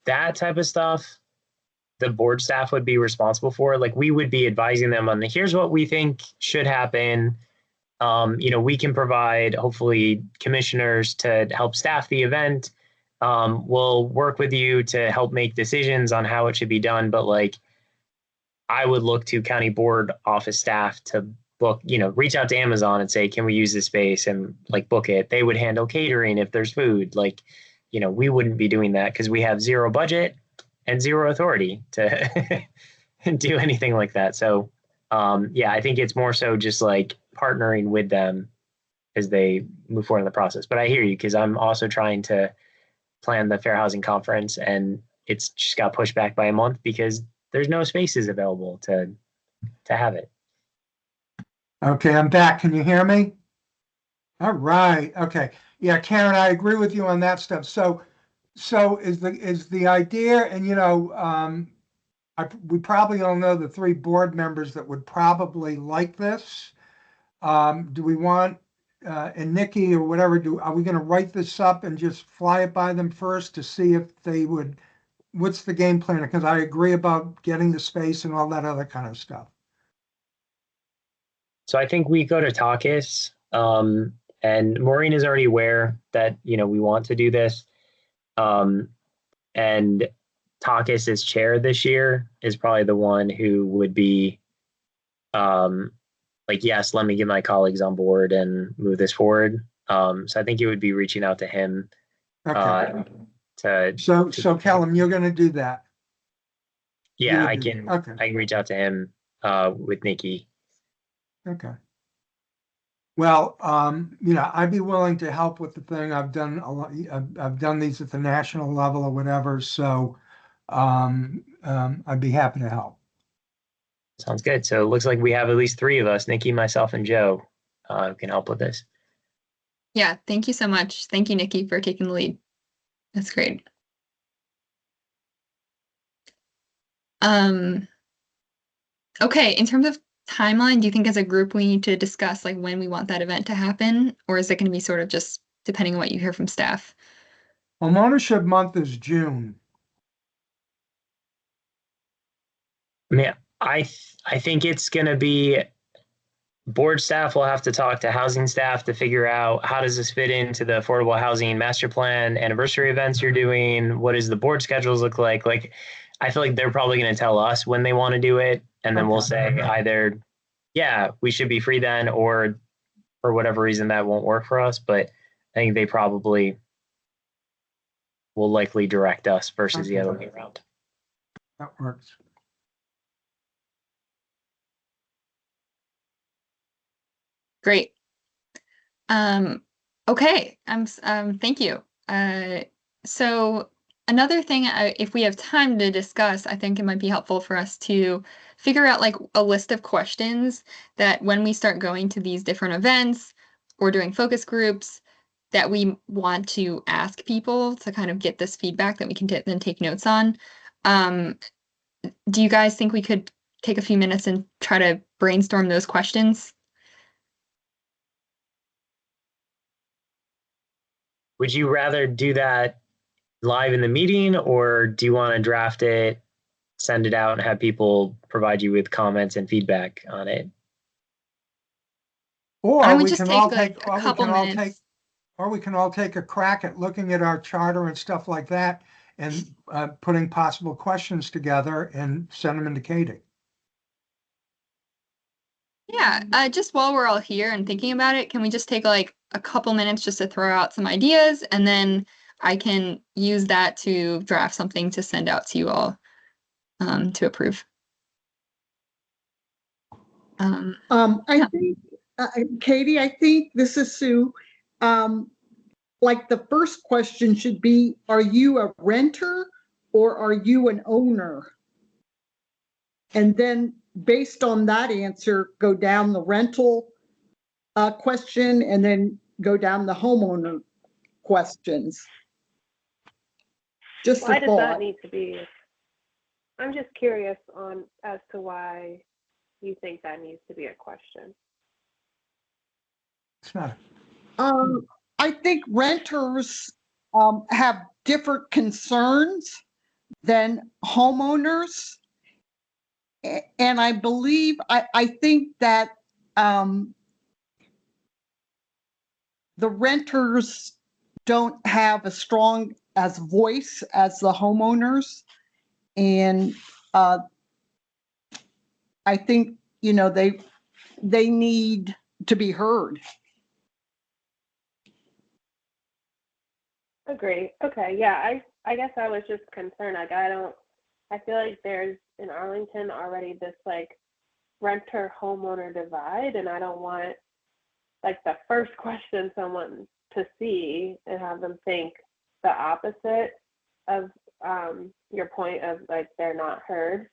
that type of stuff, the board staff would be responsible for. Like we would be advising them on here's what we think should happen. We can provide hopefully commissioners to help staff the event. We'll work with you to help make decisions on how it should be done. But like, I would look to county board office staff to book, reach out to Amazon and say, can we use this space and like book it? They would handle catering if there's food. Like, we wouldn't be doing that because we have zero budget and zero authority to do anything like that. So, yeah, I think it's more so just like partnering with them as they move forward in the process. But I hear you because I'm also trying to plan the Fair Housing Conference and it's just got pushed back by a month because there's no spaces available to have it. Okay, I'm back. Can you hear me? All right. Okay. Yeah, Karen, I agree with you on that stuff. So is the idea, and we probably all know the three board members that would probably like this. Do we want and Nikki or whatever, are we going to write this up and just fly it by them first to see if they would, what's the game plan? Because I agree about getting the space and all that other kind of stuff. So I think we go to Takis, and Maureen is already aware that we want to do this. And Takis as chair this year is probably the one who would be like, yes, let me get my colleagues on board and move this forward. So I think it would be reaching out to him. Okay. So Callum, you're going to do that. Yeah, I can reach out to him with Nikki. Okay. Well, I'd be willing to help with the thing. I've done a lot. I've done these at the national level or whatever. So, I'd be happy to help. Sounds good. So it looks like we have at least three of us, Nikki, myself, and Joe, who can help with this. Yeah, thank you so much. Thank you, Nikki, for taking the lead. That's great. Okay, in terms of timeline, do you think as a group we need to discuss like when we want that event to happen, or is it going to be sort of just depending on what you hear from staff? Homeownership month is June. Yeah, I think it's going to be board staff will have to talk to housing staff to figure out how does this fit into the affordable housing master plan anniversary events you're doing? What does the board schedules look like? Like, I feel like they're probably going to tell us when they want to do it. And then we'll say either, yeah, we should be free then, or for whatever reason that won't work for us. But I think they probably will likely direct us versus the other way around. That works. Great. Okay. Thank you. So another thing, if we have time to discuss, I think it might be helpful for us to figure out like a list of questions that when we start going to these different events or doing focus groups, that we want to ask people to kind of get this feedback that we can then take notes on. Do you guys think we could take a few minutes and try to brainstorm those questions? Would you rather do that live in the meeting, or do you want to draft it, send it out, and have people provide you with comments and feedback on it? Or we can all take a couple minutes. Or we can all take a crack at looking at our charter and stuff like that and putting possible questions together and send them into Katie. Yeah, just while we're all here and thinking about it, can we just take like a couple minutes just to throw out some ideas, and then I can use that to draft something to send out to you all to approve. I think, Katie, I think this is Sue. Like the first question should be, are you a renter or are you an owner? And then based on that answer, go down the rental question and then go down the homeowner questions. Just Why a does thought. that need to be? I'm just curious as to why you think that needs to be a question. It's not. I think renters have different concerns than homeowners. And I believe, I think that the renters don't have a strong as voice as the homeowners. And I think, they need to be heard. Agree. Okay. Yeah. I guess I was just concerned. Like, I feel like there's in Arlington already this like renter homeowner divide, and I don't want like the first question someone to see and have them think the opposite of your point of like they're not heard.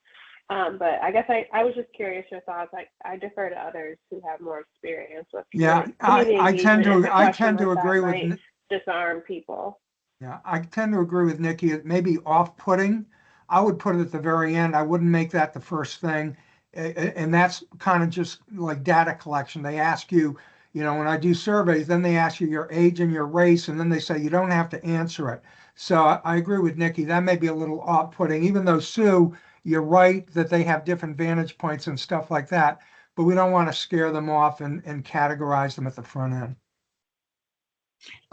But I guess I was just curious your thoughts. I defer to others who have more experience with Yeah, community I tend engagement. If a I question tend to like that agree with might disarm people. Yeah, I tend to agree with Nikki. It may be off-putting. I would put it at the very end. I wouldn't make that the first thing. And that's kind of just like data collection. They ask you, when I do surveys, then they ask you your age and your race, and then they say you don't have to answer it. So I agree with Nikki. That may be a little off-putting, even though Sue, you're right that they have different vantage points and stuff like that, but we don't want to scare them off and categorize them at the front end.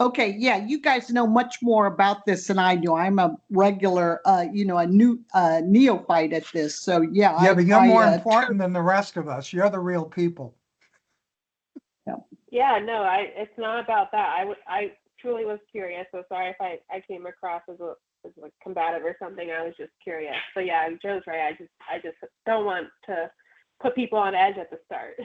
Okay, yeah, you guys know much more about this than I do. I'm a regular, a new neophyte at this. So yeah, Yeah, but you're more I important than the rest of us. You're the real people. Yeah, no, it's not about that. I truly was curious. So sorry if I came across as like combative or something. I was just curious. So yeah, Joe's right. I just don't want to put people on edge at the start.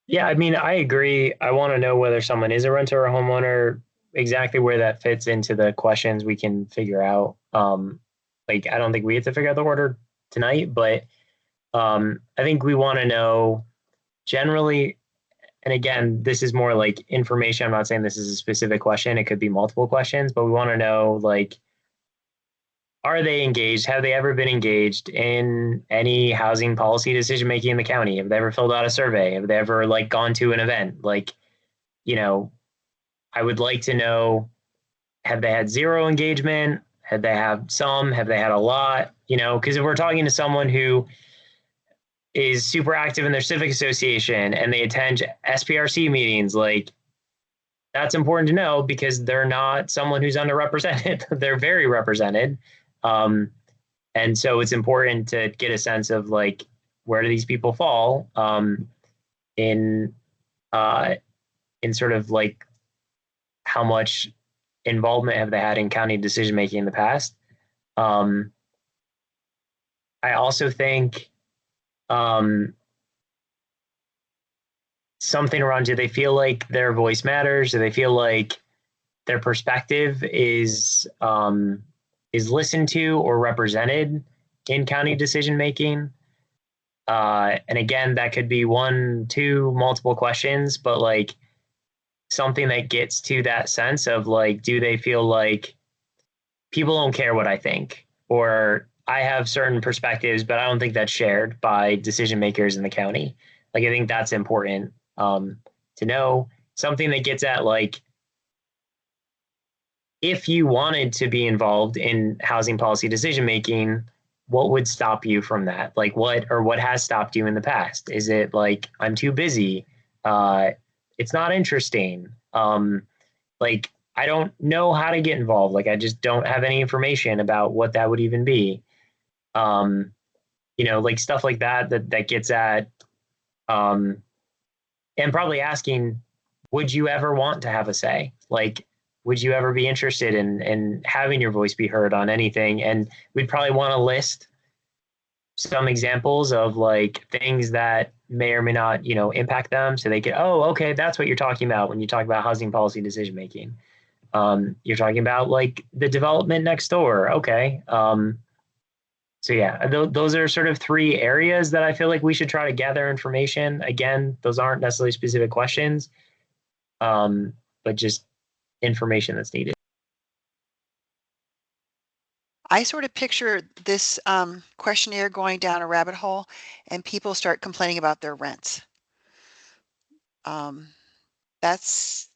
Yeah, I mean, I agree. I want to know whether someone is a renter or a homeowner, exactly where that fits into the questions we can figure out. Like, I don't think we have to figure out the order tonight, but I think we want to know generally, and again, this is more like information. I'm not saying this is a specific question. It could be multiple questions, but we want to know, like, are they engaged? Have they ever been engaged in any housing policy decision making in the county? Have they ever filled out a survey? Have they ever like gone to an event? Like, you know, I would like to know, have they had zero engagement? Have they had some? Have they had a lot? Because if we're talking to someone who is super active in their civic association and they attend SPRC meetings, like, that's important to know because they're not someone who's underrepresented. They're very represented. Um, and so it's important to get a sense of like, where do these people fall in uh, in sort of like how much involvement have they had in county decision making in the past. I also think something around, do they feel like their voice matters? Do they feel like their perspective is listened to or represented in county decision making? And again, that could be one, two, multiple questions, but like something that gets to that sense of like, do they feel like people don't care what I think, or I have certain perspectives, but I don't think that's shared by decision makers in the county. Like, I think that's important to know. Something that gets at like, if you wanted to be involved in housing policy decision making, what would stop you from that? Like, what has stopped you in the past? Is it like, I'm too busy? It's not interesting. Like, I don't know how to get involved. Like, I just don't have any information about what that would even be. Like stuff like that gets at, and probably asking, would you ever want to have a say? Like, would you ever be interested in having your voice be heard on anything? And we'd probably want to list some examples of like things that may or may not, impact them. So they could, oh, okay, that's what you're talking about when you talk about housing policy decision making. You're talking about like the development next door. Okay. So yeah, those are sort of three areas that I feel like we should try to gather information. Again, those aren't necessarily specific questions, but just information that's needed. I sort of picture this questionnaire going down a rabbit hole and people start complaining about their rents. That's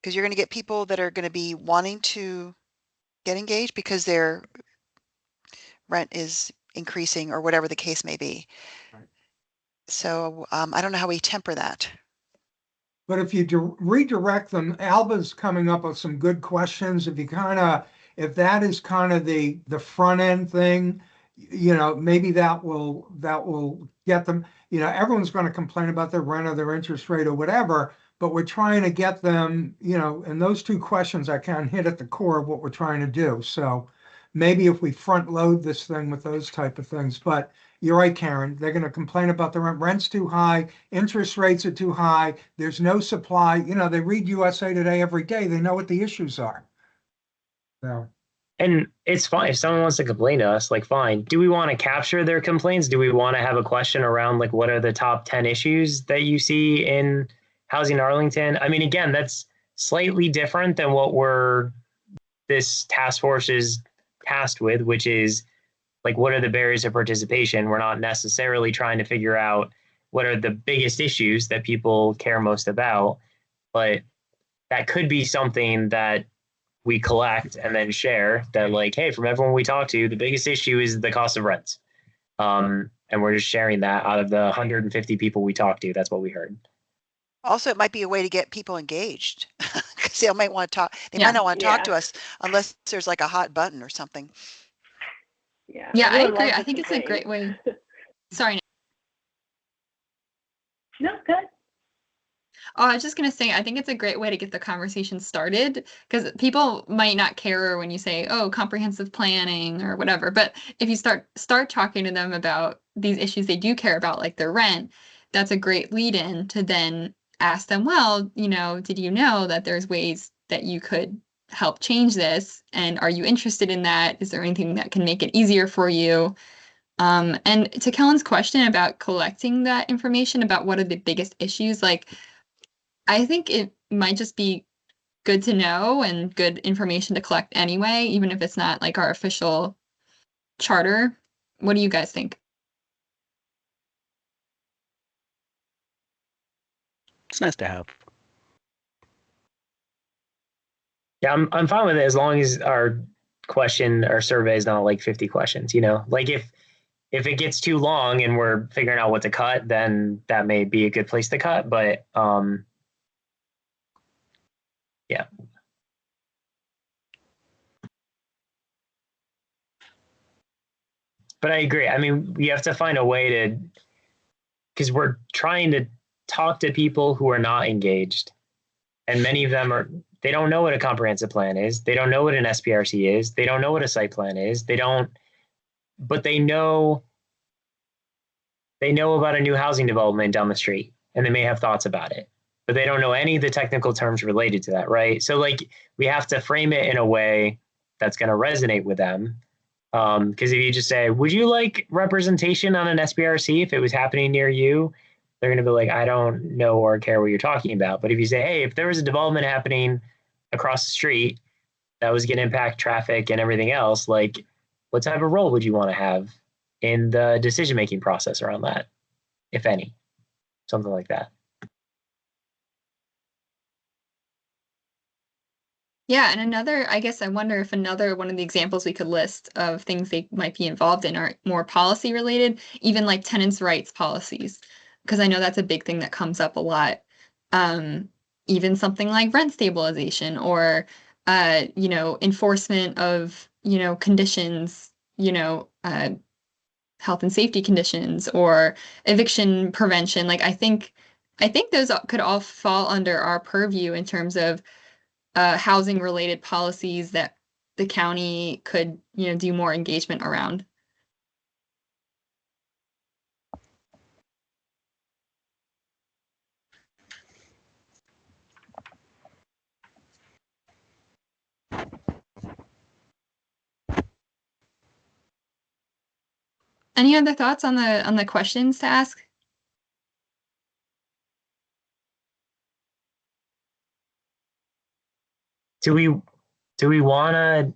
because you're going to get people that are going to be wanting to get engaged because their rent is increasing or whatever the case may be. Right. So I don't know how we temper that. But if you redirect them, Alba's coming up with some good questions. If that is kind of the front end thing, maybe that will get them. Everyone's going to complain about their rent or their interest rate or whatever, but we're trying to get them, and those two questions I kind of hit at the core of what we're trying to do. So maybe if we front load this thing with those type of things, but you're right, Karen. They're going to complain about the rent's too high, interest rates are too high, there's no supply. They read USA Today every day. They know what the issues are. So, And it's fine if someone wants to complain to us, like fine. Do we want to capture their complaints? Do we want to have a question around like what are the top 10 issues that you see in housing in Arlington? I mean, again, that's slightly different than what we're this task force is tasked with, which is like what are the barriers of participation? We're not necessarily trying to figure out what are the biggest issues that people care most about, but that could be something that we collect and then share that like, hey, from everyone we talk to, the biggest issue is the cost of rents. And we're just sharing that out of the 150 people we talked to. That's what we heard. Also, it might be a way to get people engaged because they might want to talk. They might Yeah. not want to talk Yeah. to us unless there's like a hot button or something. Yeah. Yeah, I Everyone agree. loves I a think it's a great complaint. way. Sorry. No, good. Oh, I was just gonna say, I think it's a great way to get the conversation started because people might not care when you say, "Oh, comprehensive planning" or whatever. But if you start talking to them about these issues they do care about, like their rent, that's a great lead-in to then ask them, "Well, did you know that there's ways that you could help change this? And are you interested in that? Is there anything that can make it easier for you?" And to Kellen's question about collecting that information about what are the biggest issues, like I think it might just be good to know and good information to collect anyway, even if it's not like our official charter. What do you guys think? It's nice to have. Yeah, I'm fine with it as long as our question or survey is not like 50 questions, Like if it gets too long and we're figuring out what to cut, then that may be a good place to cut. But yeah. But I agree. I mean, we have to find a way to because we're trying to talk to people who are not engaged. And many of them they don't know what a comprehensive plan is. They don't know what an SPRC is. They don't know what a site plan is. But they know about a new housing development down the street and they may have thoughts about it, but they don't know any of the technical terms related to that, right? So like we have to frame it in a way that's going to resonate with them. Because if you just say, would you like representation on an SPRC if it was happening near you? They're going to be like, I don't know or care what you're talking about. But if you say, hey, if there was a development happening across the street that was going to impact traffic and everything else, like what type of role would you want to have in the decision making process around that, if any? Something like that. Yeah, and I guess I wonder if another one of the examples we could list of things they might be involved in are more policy related, even like tenants' rights policies, because I know that's a big thing that comes up a lot. Um, Even something like rent stabilization or, enforcement of, conditions, health and safety conditions or eviction prevention. Like I think those could all fall under our purview in terms of housing related policies that the county could, do more engagement around. Any other thoughts on the questions to ask? Do we want to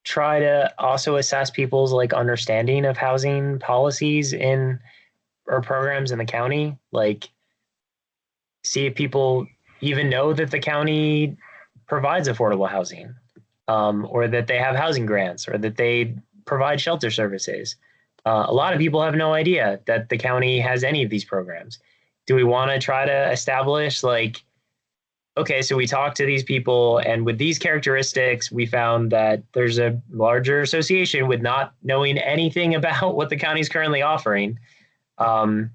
try to also assess people's like understanding of housing policies in or programs in the county? Like see if people even know that the county provides affordable housing, or that they have housing grants, or that they provide shelter services. A lot of people have no idea that the county has any of these programs. Do we want to try to establish like, okay, so we talked to these people, and with these characteristics, we found that there's a larger association with not knowing anything about what the county is currently offering. Um,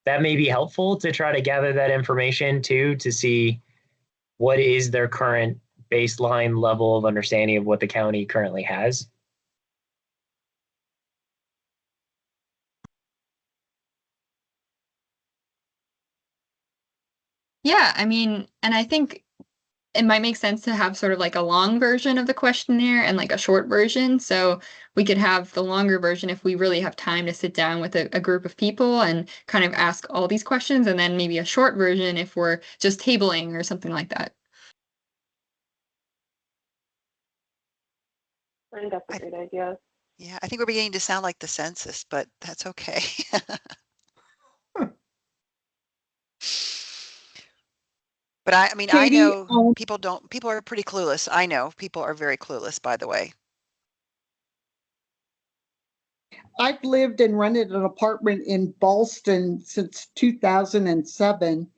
that may be helpful to try to gather that information too, to see what is their current baseline level of understanding of what the county currently has. Yeah, I mean, and I think it might make sense to have sort of like a long version of the questionnaire and like a short version. So we could have the longer version if we really have time to sit down with a group of people and kind of ask all these questions, and then maybe a short version if we're just tabling or something like that. I think that's a great idea. Yeah, I think we're beginning to sound like the census, but that's okay. But I mean, I Katie, know people are pretty clueless. I know people are very clueless, by the way. I've lived and rented an apartment in Ballston since 2007,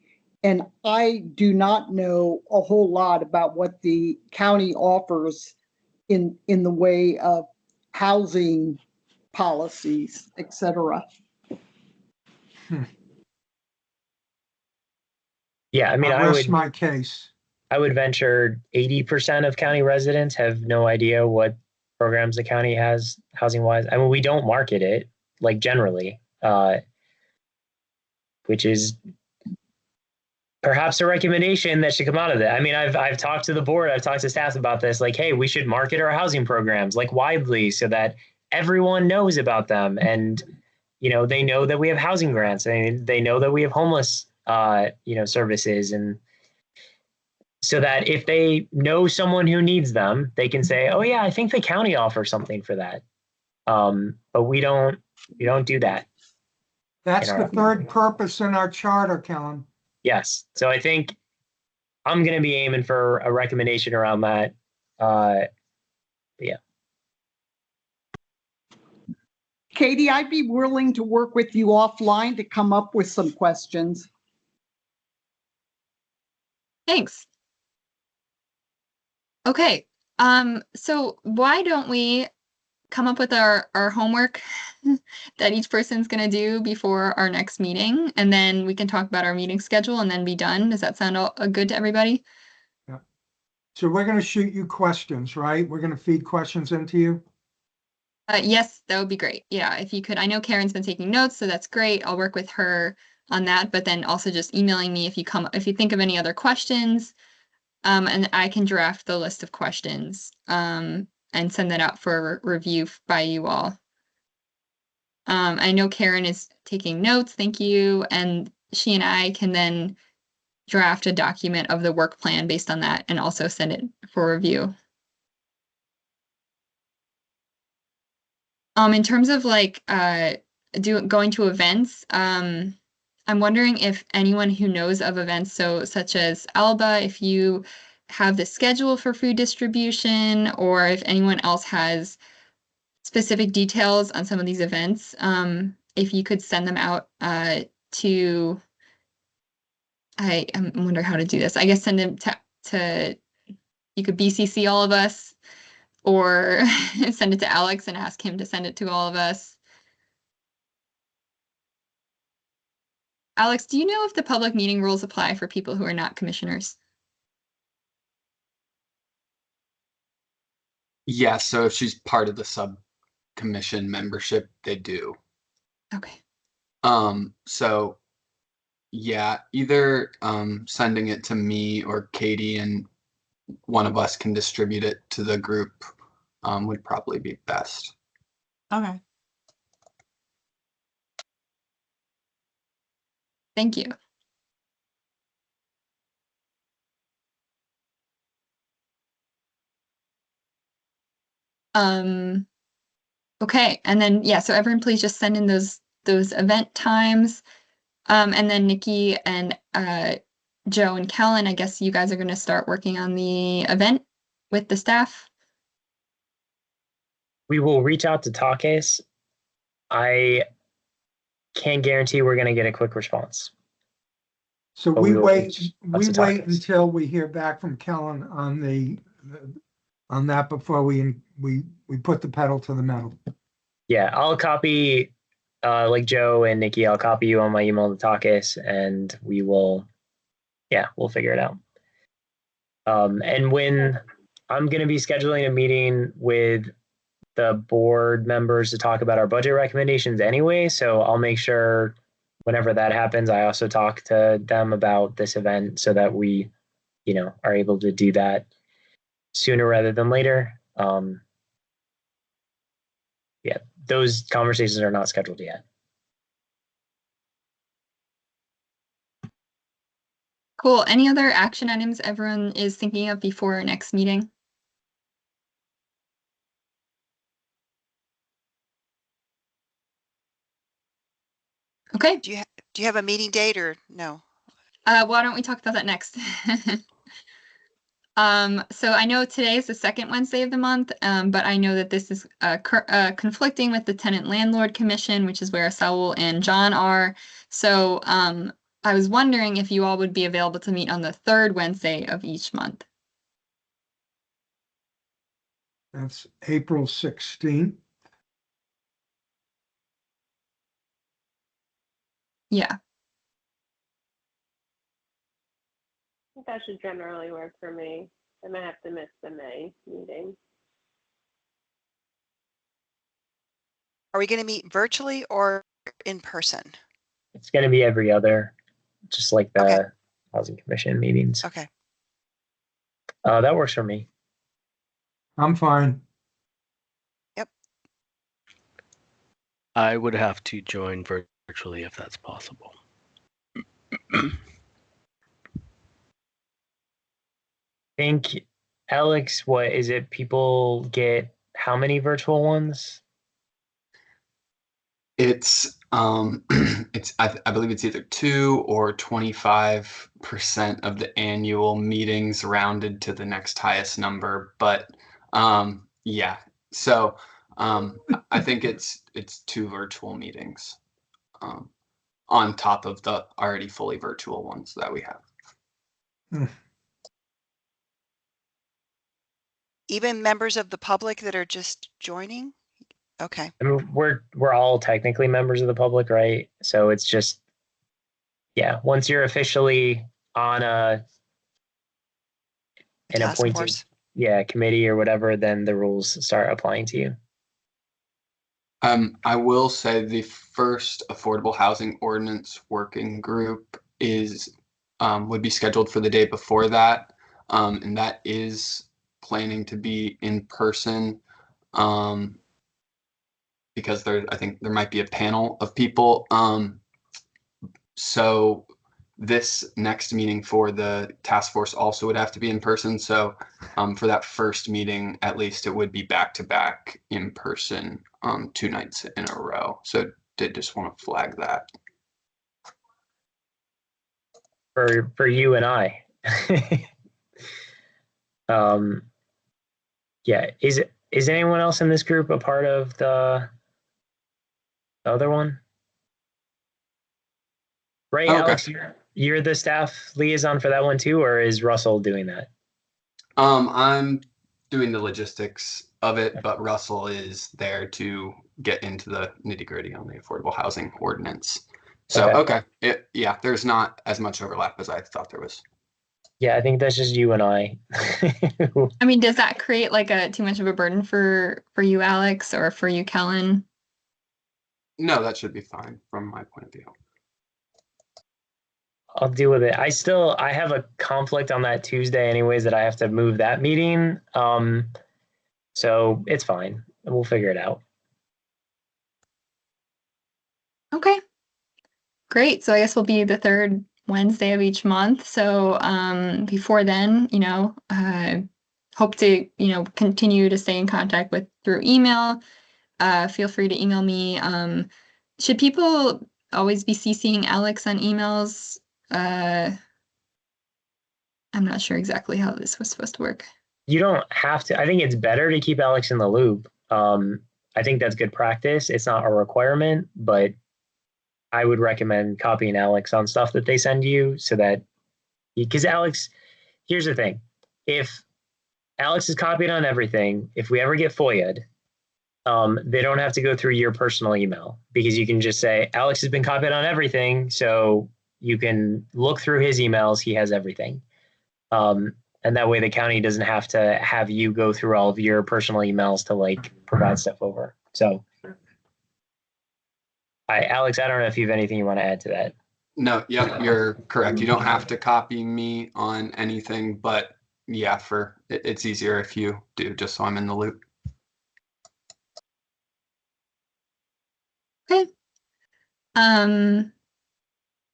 and I do not know a whole lot about what the county offers in the way of housing policies, et cetera. Yeah, I mean, I rest my case. I would venture 80% of county residents have no idea what programs the county has housing wise. I mean, we don't market it like generally, which is perhaps a recommendation that should come out of that. I mean, I've talked to the board, I've talked to staff about this, like, hey, we should market our housing programs like widely so that everyone knows about them. And, you know, they know that we have housing grants and they know that we have homeless, services. And so that if they know someone who needs them, they can say, oh yeah, I think the county offers something for that. But we don't do that. That's the third purpose in our charter, Kellen. Yes. So I think I'm going to be aiming for a recommendation around that. Yeah. Katie, I'd be willing to work with you offline to come up with some questions. Thanks. Okay. So why don't we come up with our homework that each person's going to do before our next meeting, and then we can talk about our meeting schedule and then be done. Does that sound good to everybody? Yeah. So we're going to shoot you questions, right? We're going to feed questions into you. Yes, that would be great. Yeah, if you could. I know Karen's been taking notes, so that's great. I'll work with her on that, but then also just emailing me if you think of any other questions, and I can draft the list of questions, and send that out for review by you all. I know Karen is taking notes, thank you, and she and I can then draft a document of the work plan based on that and also send it for review. In terms of like going to events, I'm wondering if anyone who knows of events, so such as Alba, if you have the schedule for food distribution, or if anyone else has specific details on some of these events, if you could send them out to, I wonder how to do this. I guess send them to you could BCC all of us, or send it to Alex and ask him to send it to all of us. Alex, do you know if the public meeting rules apply for people who are not commissioners? Yeah, so if she's part of the sub-commission membership, they do. Okay. So yeah, either sending it to me or Katie and one of us can distribute it to the group would probably be best. Okay. Thank you. Okay, and then yeah, so everyone please just send in those event times. And then Nikki and Joe and Kellen, I guess you guys are going to start working on the event with the staff. We will reach out to Takis. I can't guarantee we're going to get a quick response. So But we will wait reach out to Takis. until we hear back from Kellen on that before we put the pedal to the metal. Yeah, I'll copy like Joe and Nikki, I'll copy you on my email to Takis, and we'll figure it out. And when I'm going to be scheduling a meeting with the board members to talk about our budget recommendations anyway, so I'll make sure whenever that happens, I also talk to them about this event so that we are able to do that sooner rather than later. Yeah, those conversations are not scheduled yet. Cool. Any other action items everyone is thinking of before our next meeting? Okay. Do you have a meeting date or no? Why don't we talk about that next? So I know today is the second Wednesday of the month, but I know that this is conflicting with the Tenant Landlord Commission, which is where Saul and John are. So I was wondering if you all would be available to meet on the third Wednesday of each month. That's April 16th. Yeah. I think that should generally work for me. I might have to miss the May meeting. Are we going to meet virtually or in person? It's going to be every other, just like the Okay. Housing Commission meetings. Okay. That works for me. I'm fine. Yep. I would have to join virtually if that's possible. I think, Alex, what is it? People get how many virtual ones? It's I believe it's either 2 or 25% of the annual meetings rounded to the next highest number. But yeah, so I think it's 2 virtual meetings on top of the already fully virtual ones that we have. Even members of the public that are just joining? Okay. I mean, we're all technically members of the public, right? So it's just, yeah, once you're officially on an Task appointed force. committee or whatever, then the rules start applying to you. I will say the first affordable housing ordinance working group is would be scheduled for the day before that, and that is planning to be in person because I think there might be a panel of people. So this next meeting for the task force also would have to be in person. So for that first meeting, at least it would be back to back in person 2 nights in a row. So did just want to flag that. For you and I. Yeah, is anyone else in this group a part of the other one? Right, Oh, okay. Alex, you're the staff liaison for that one too, or is Russell doing that? I'm doing the logistics of it, but Russell is there to get into the nitty gritty on the affordable housing ordinance. So, okay. Yeah, there's not as much overlap as I thought there was. Yeah, I think that's just you and I. I mean, does that create like too much of a burden for you, Alex, or for you, Kellen? No, that should be fine from my point of view. I'll deal with it. I have a conflict on that Tuesday anyways that I have to move that meeting. So it's fine. We'll figure it out. Okay. Great. So I guess we'll be the third Wednesday of each month. So before then, hope to, continue to stay in contact with through email. Feel free to email me. Should people always be CCing Alex on emails? I'm not sure exactly how this was supposed to work. You don't have to. I think it's better to keep Alex in the loop. I think that's good practice. It's not a requirement, but I would recommend copying Alex on stuff that they send you so that, because Alex, here's the thing. If Alex is copied on everything, if we ever get FOIA'd, they don't have to go through your personal email because you can just say, Alex has been copied on everything. So you can look through his emails. He has everything. And that way the county doesn't have to have you go through all of your personal emails to provide stuff over. So Alex, I don't know if you have anything you want to add to that. No, yep, you're correct. You don't have to copy me on anything, but yeah, it's easier if you do, just so I'm in the loop. Okay.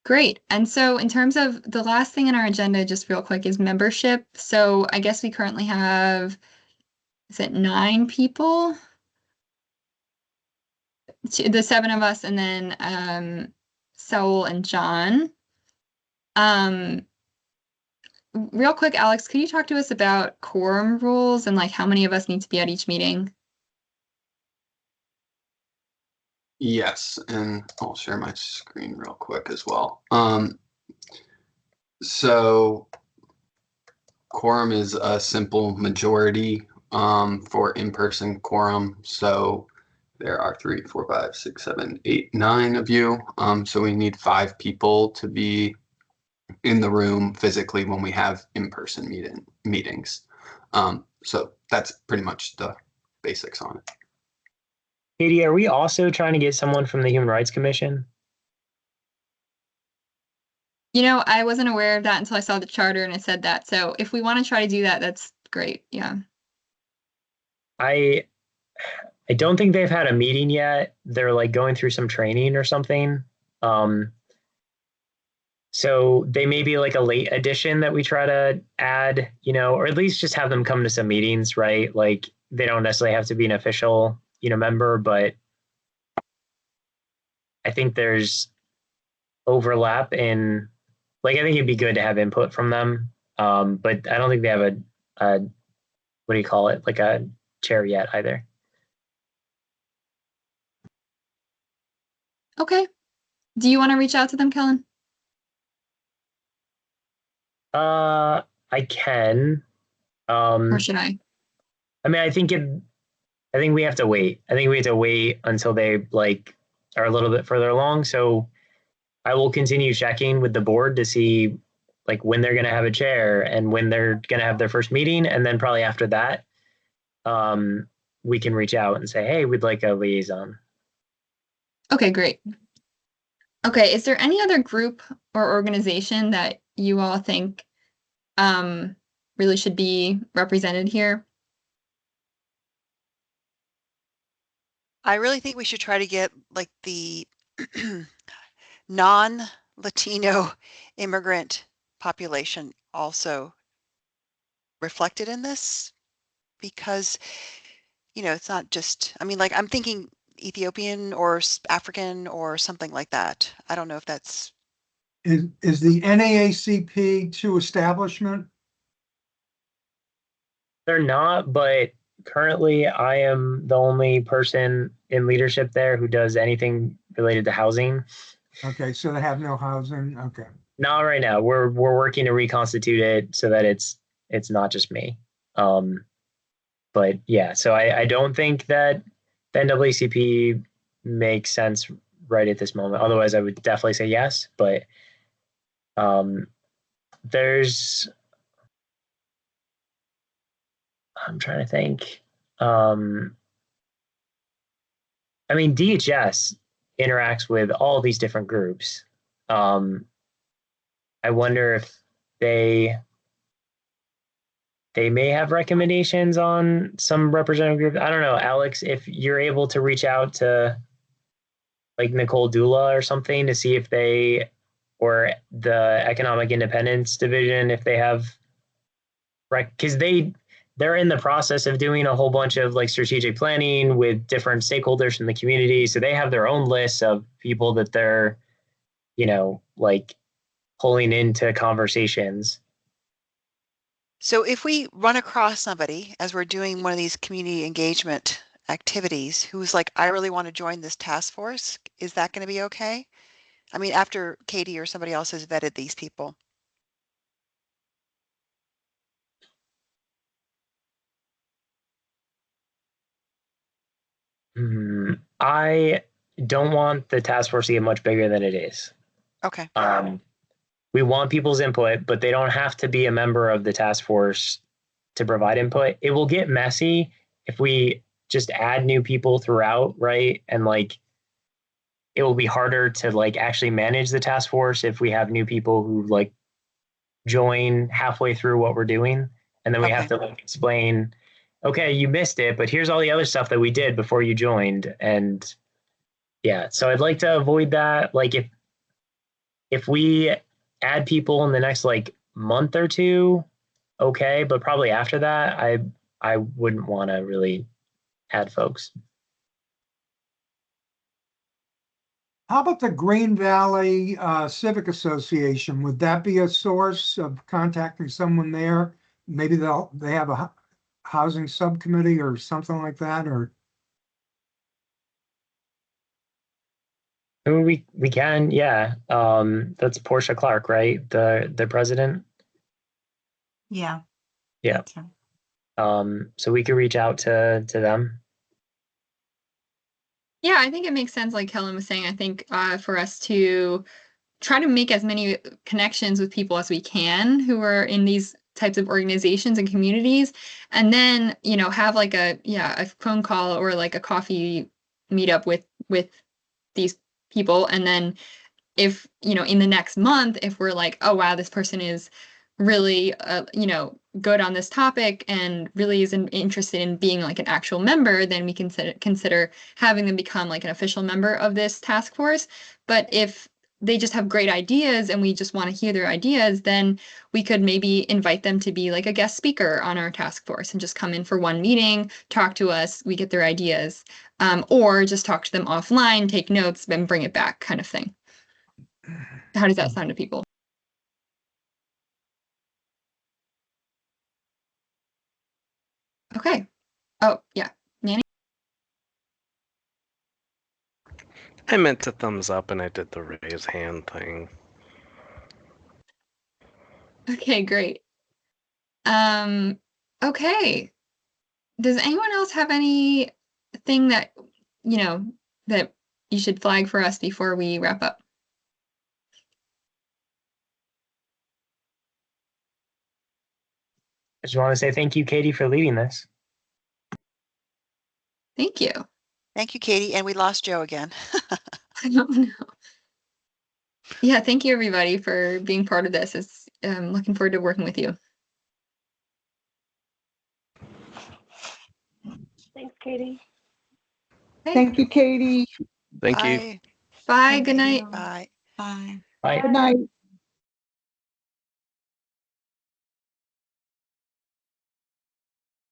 Great. And so in terms of the last thing in our agenda, just real quick, is membership. So I guess we currently have, is it 9 people? The 7 of us, and then Saul and John. Real quick, Alex, could you talk to us about quorum rules and like how many of us need to be at each meeting? Yes, and I'll share my screen real quick as well. So quorum is a simple majority for in-person quorum. So there are 3, 4, 5, 6, 7, 8, 9 of you. So we need 5 people to be in the room physically when we have in-person meetings. So that's pretty much the basics on it. Katie, are we also trying to get someone from the Human Rights Commission? You know, I wasn't aware of that until I saw the charter and it said that. So if we want to try to do that, that's great. Yeah. I don't think they've had a meeting yet. They're like going through some training or something. So they may be like a late addition that we try to add, or at least just have them come to some meetings, right? Like they don't necessarily have to be an official, member, but I think there's overlap in, like, I think it'd be good to have input from them. But I don't think they have a what do you call it? Like a chair yet either. Okay. Do you want to reach out to them, Kellen? I can. Or should I? I mean, I think we have to wait. I think we have to wait until they like are a little bit further along. So I will continue checking with the board to see like when they're going to have a chair and when they're going to have their first meeting. And then probably after that, we can reach out and say, hey, we'd like a liaison. Okay, great. Okay, is there any other group or organization that you all think really should be represented here? I really think we should try to get like the non-Latino immigrant population also reflected in this because, it's not just, I mean, like I'm thinking Ethiopian or African or something like that. I don't know if that's. Is the NAACP to establishment? They're not, but currently I am the only person in leadership there who does anything related to housing. Okay, so they have no housing. Okay. Not right now. We're working to reconstitute it so that it's not just me. But yeah, so I don't think that the NAACP makes sense right at this moment. Otherwise, I would definitely say yes. But there's, I'm trying to think. I mean, DHS interacts with all these different groups. I wonder if they may have recommendations on some representative groups. I don't know, Alex, if you're able to reach out to like Nicole Dula or something to see if they, or the Economic Independence Division, if they have, because they're in the process of doing a whole bunch of like strategic planning with different stakeholders from the community. So they have their own lists of people that they're, like pulling into conversations. So if we run across somebody as we're doing one of these community engagement activities who's like, I really want to join this task force, is that going to be okay? I mean, after Katie or somebody else has vetted these people. I don't want the task force to get much bigger than it is. Okay. We want people's input, but they don't have to be a member of the task force to provide input. It will get messy if we just add new people throughout, right? And like it will be harder to like actually manage the task force if we have new people who like join halfway through what we're doing, and then we have to like explain, okay, you missed it, but here's all the other stuff that we did before you joined. And yeah, so I'd like to avoid that. Like if we add people in the next like month or two, okay, but probably after that, I wouldn't want to really add folks. How about the Green Valley Civic Association? Would that be a source of contacting someone there? Maybe they have a housing subcommittee or something like that, or We can, yeah. That's Portia Clark, right? The president. Yeah. Yeah. That's right. So we could reach out to them. Yeah, I think it makes sense, like Helen was saying. I think for us to try to make as many connections with people as we can who are in these types of organizations and communities, and then have like a phone call or like a coffee meetup with these people, and then if in the next month, if we're like, oh wow, this person is really good on this topic and really is interested in being like an actual member, then we consider having them become like an official member of this task force. But if they just have great ideas and we just want to hear their ideas, then we could maybe invite them to be like a guest speaker on our task force and just come in for one meeting, talk to us, we get their ideas, or just talk to them offline, take notes, then bring it back, kind of thing. How does that sound to people? Okay. Oh, yeah. Manny? I meant to thumbs up and I did the raise hand thing. Okay, great. Okay. Does anyone else have anything that, that you should flag for us before we wrap up? I just want to say thank you, Katie, for leading this. Thank you. Thank you, Katie. And we lost Joe again. I don't know. Yeah, thank you everybody for being part of this. It's looking forward to working with you. Thanks, Katie. Okay. Thank you, Katie. Thank you. Bye. Bye. Thank Good night. you. Bye. Bye. Bye. Good night.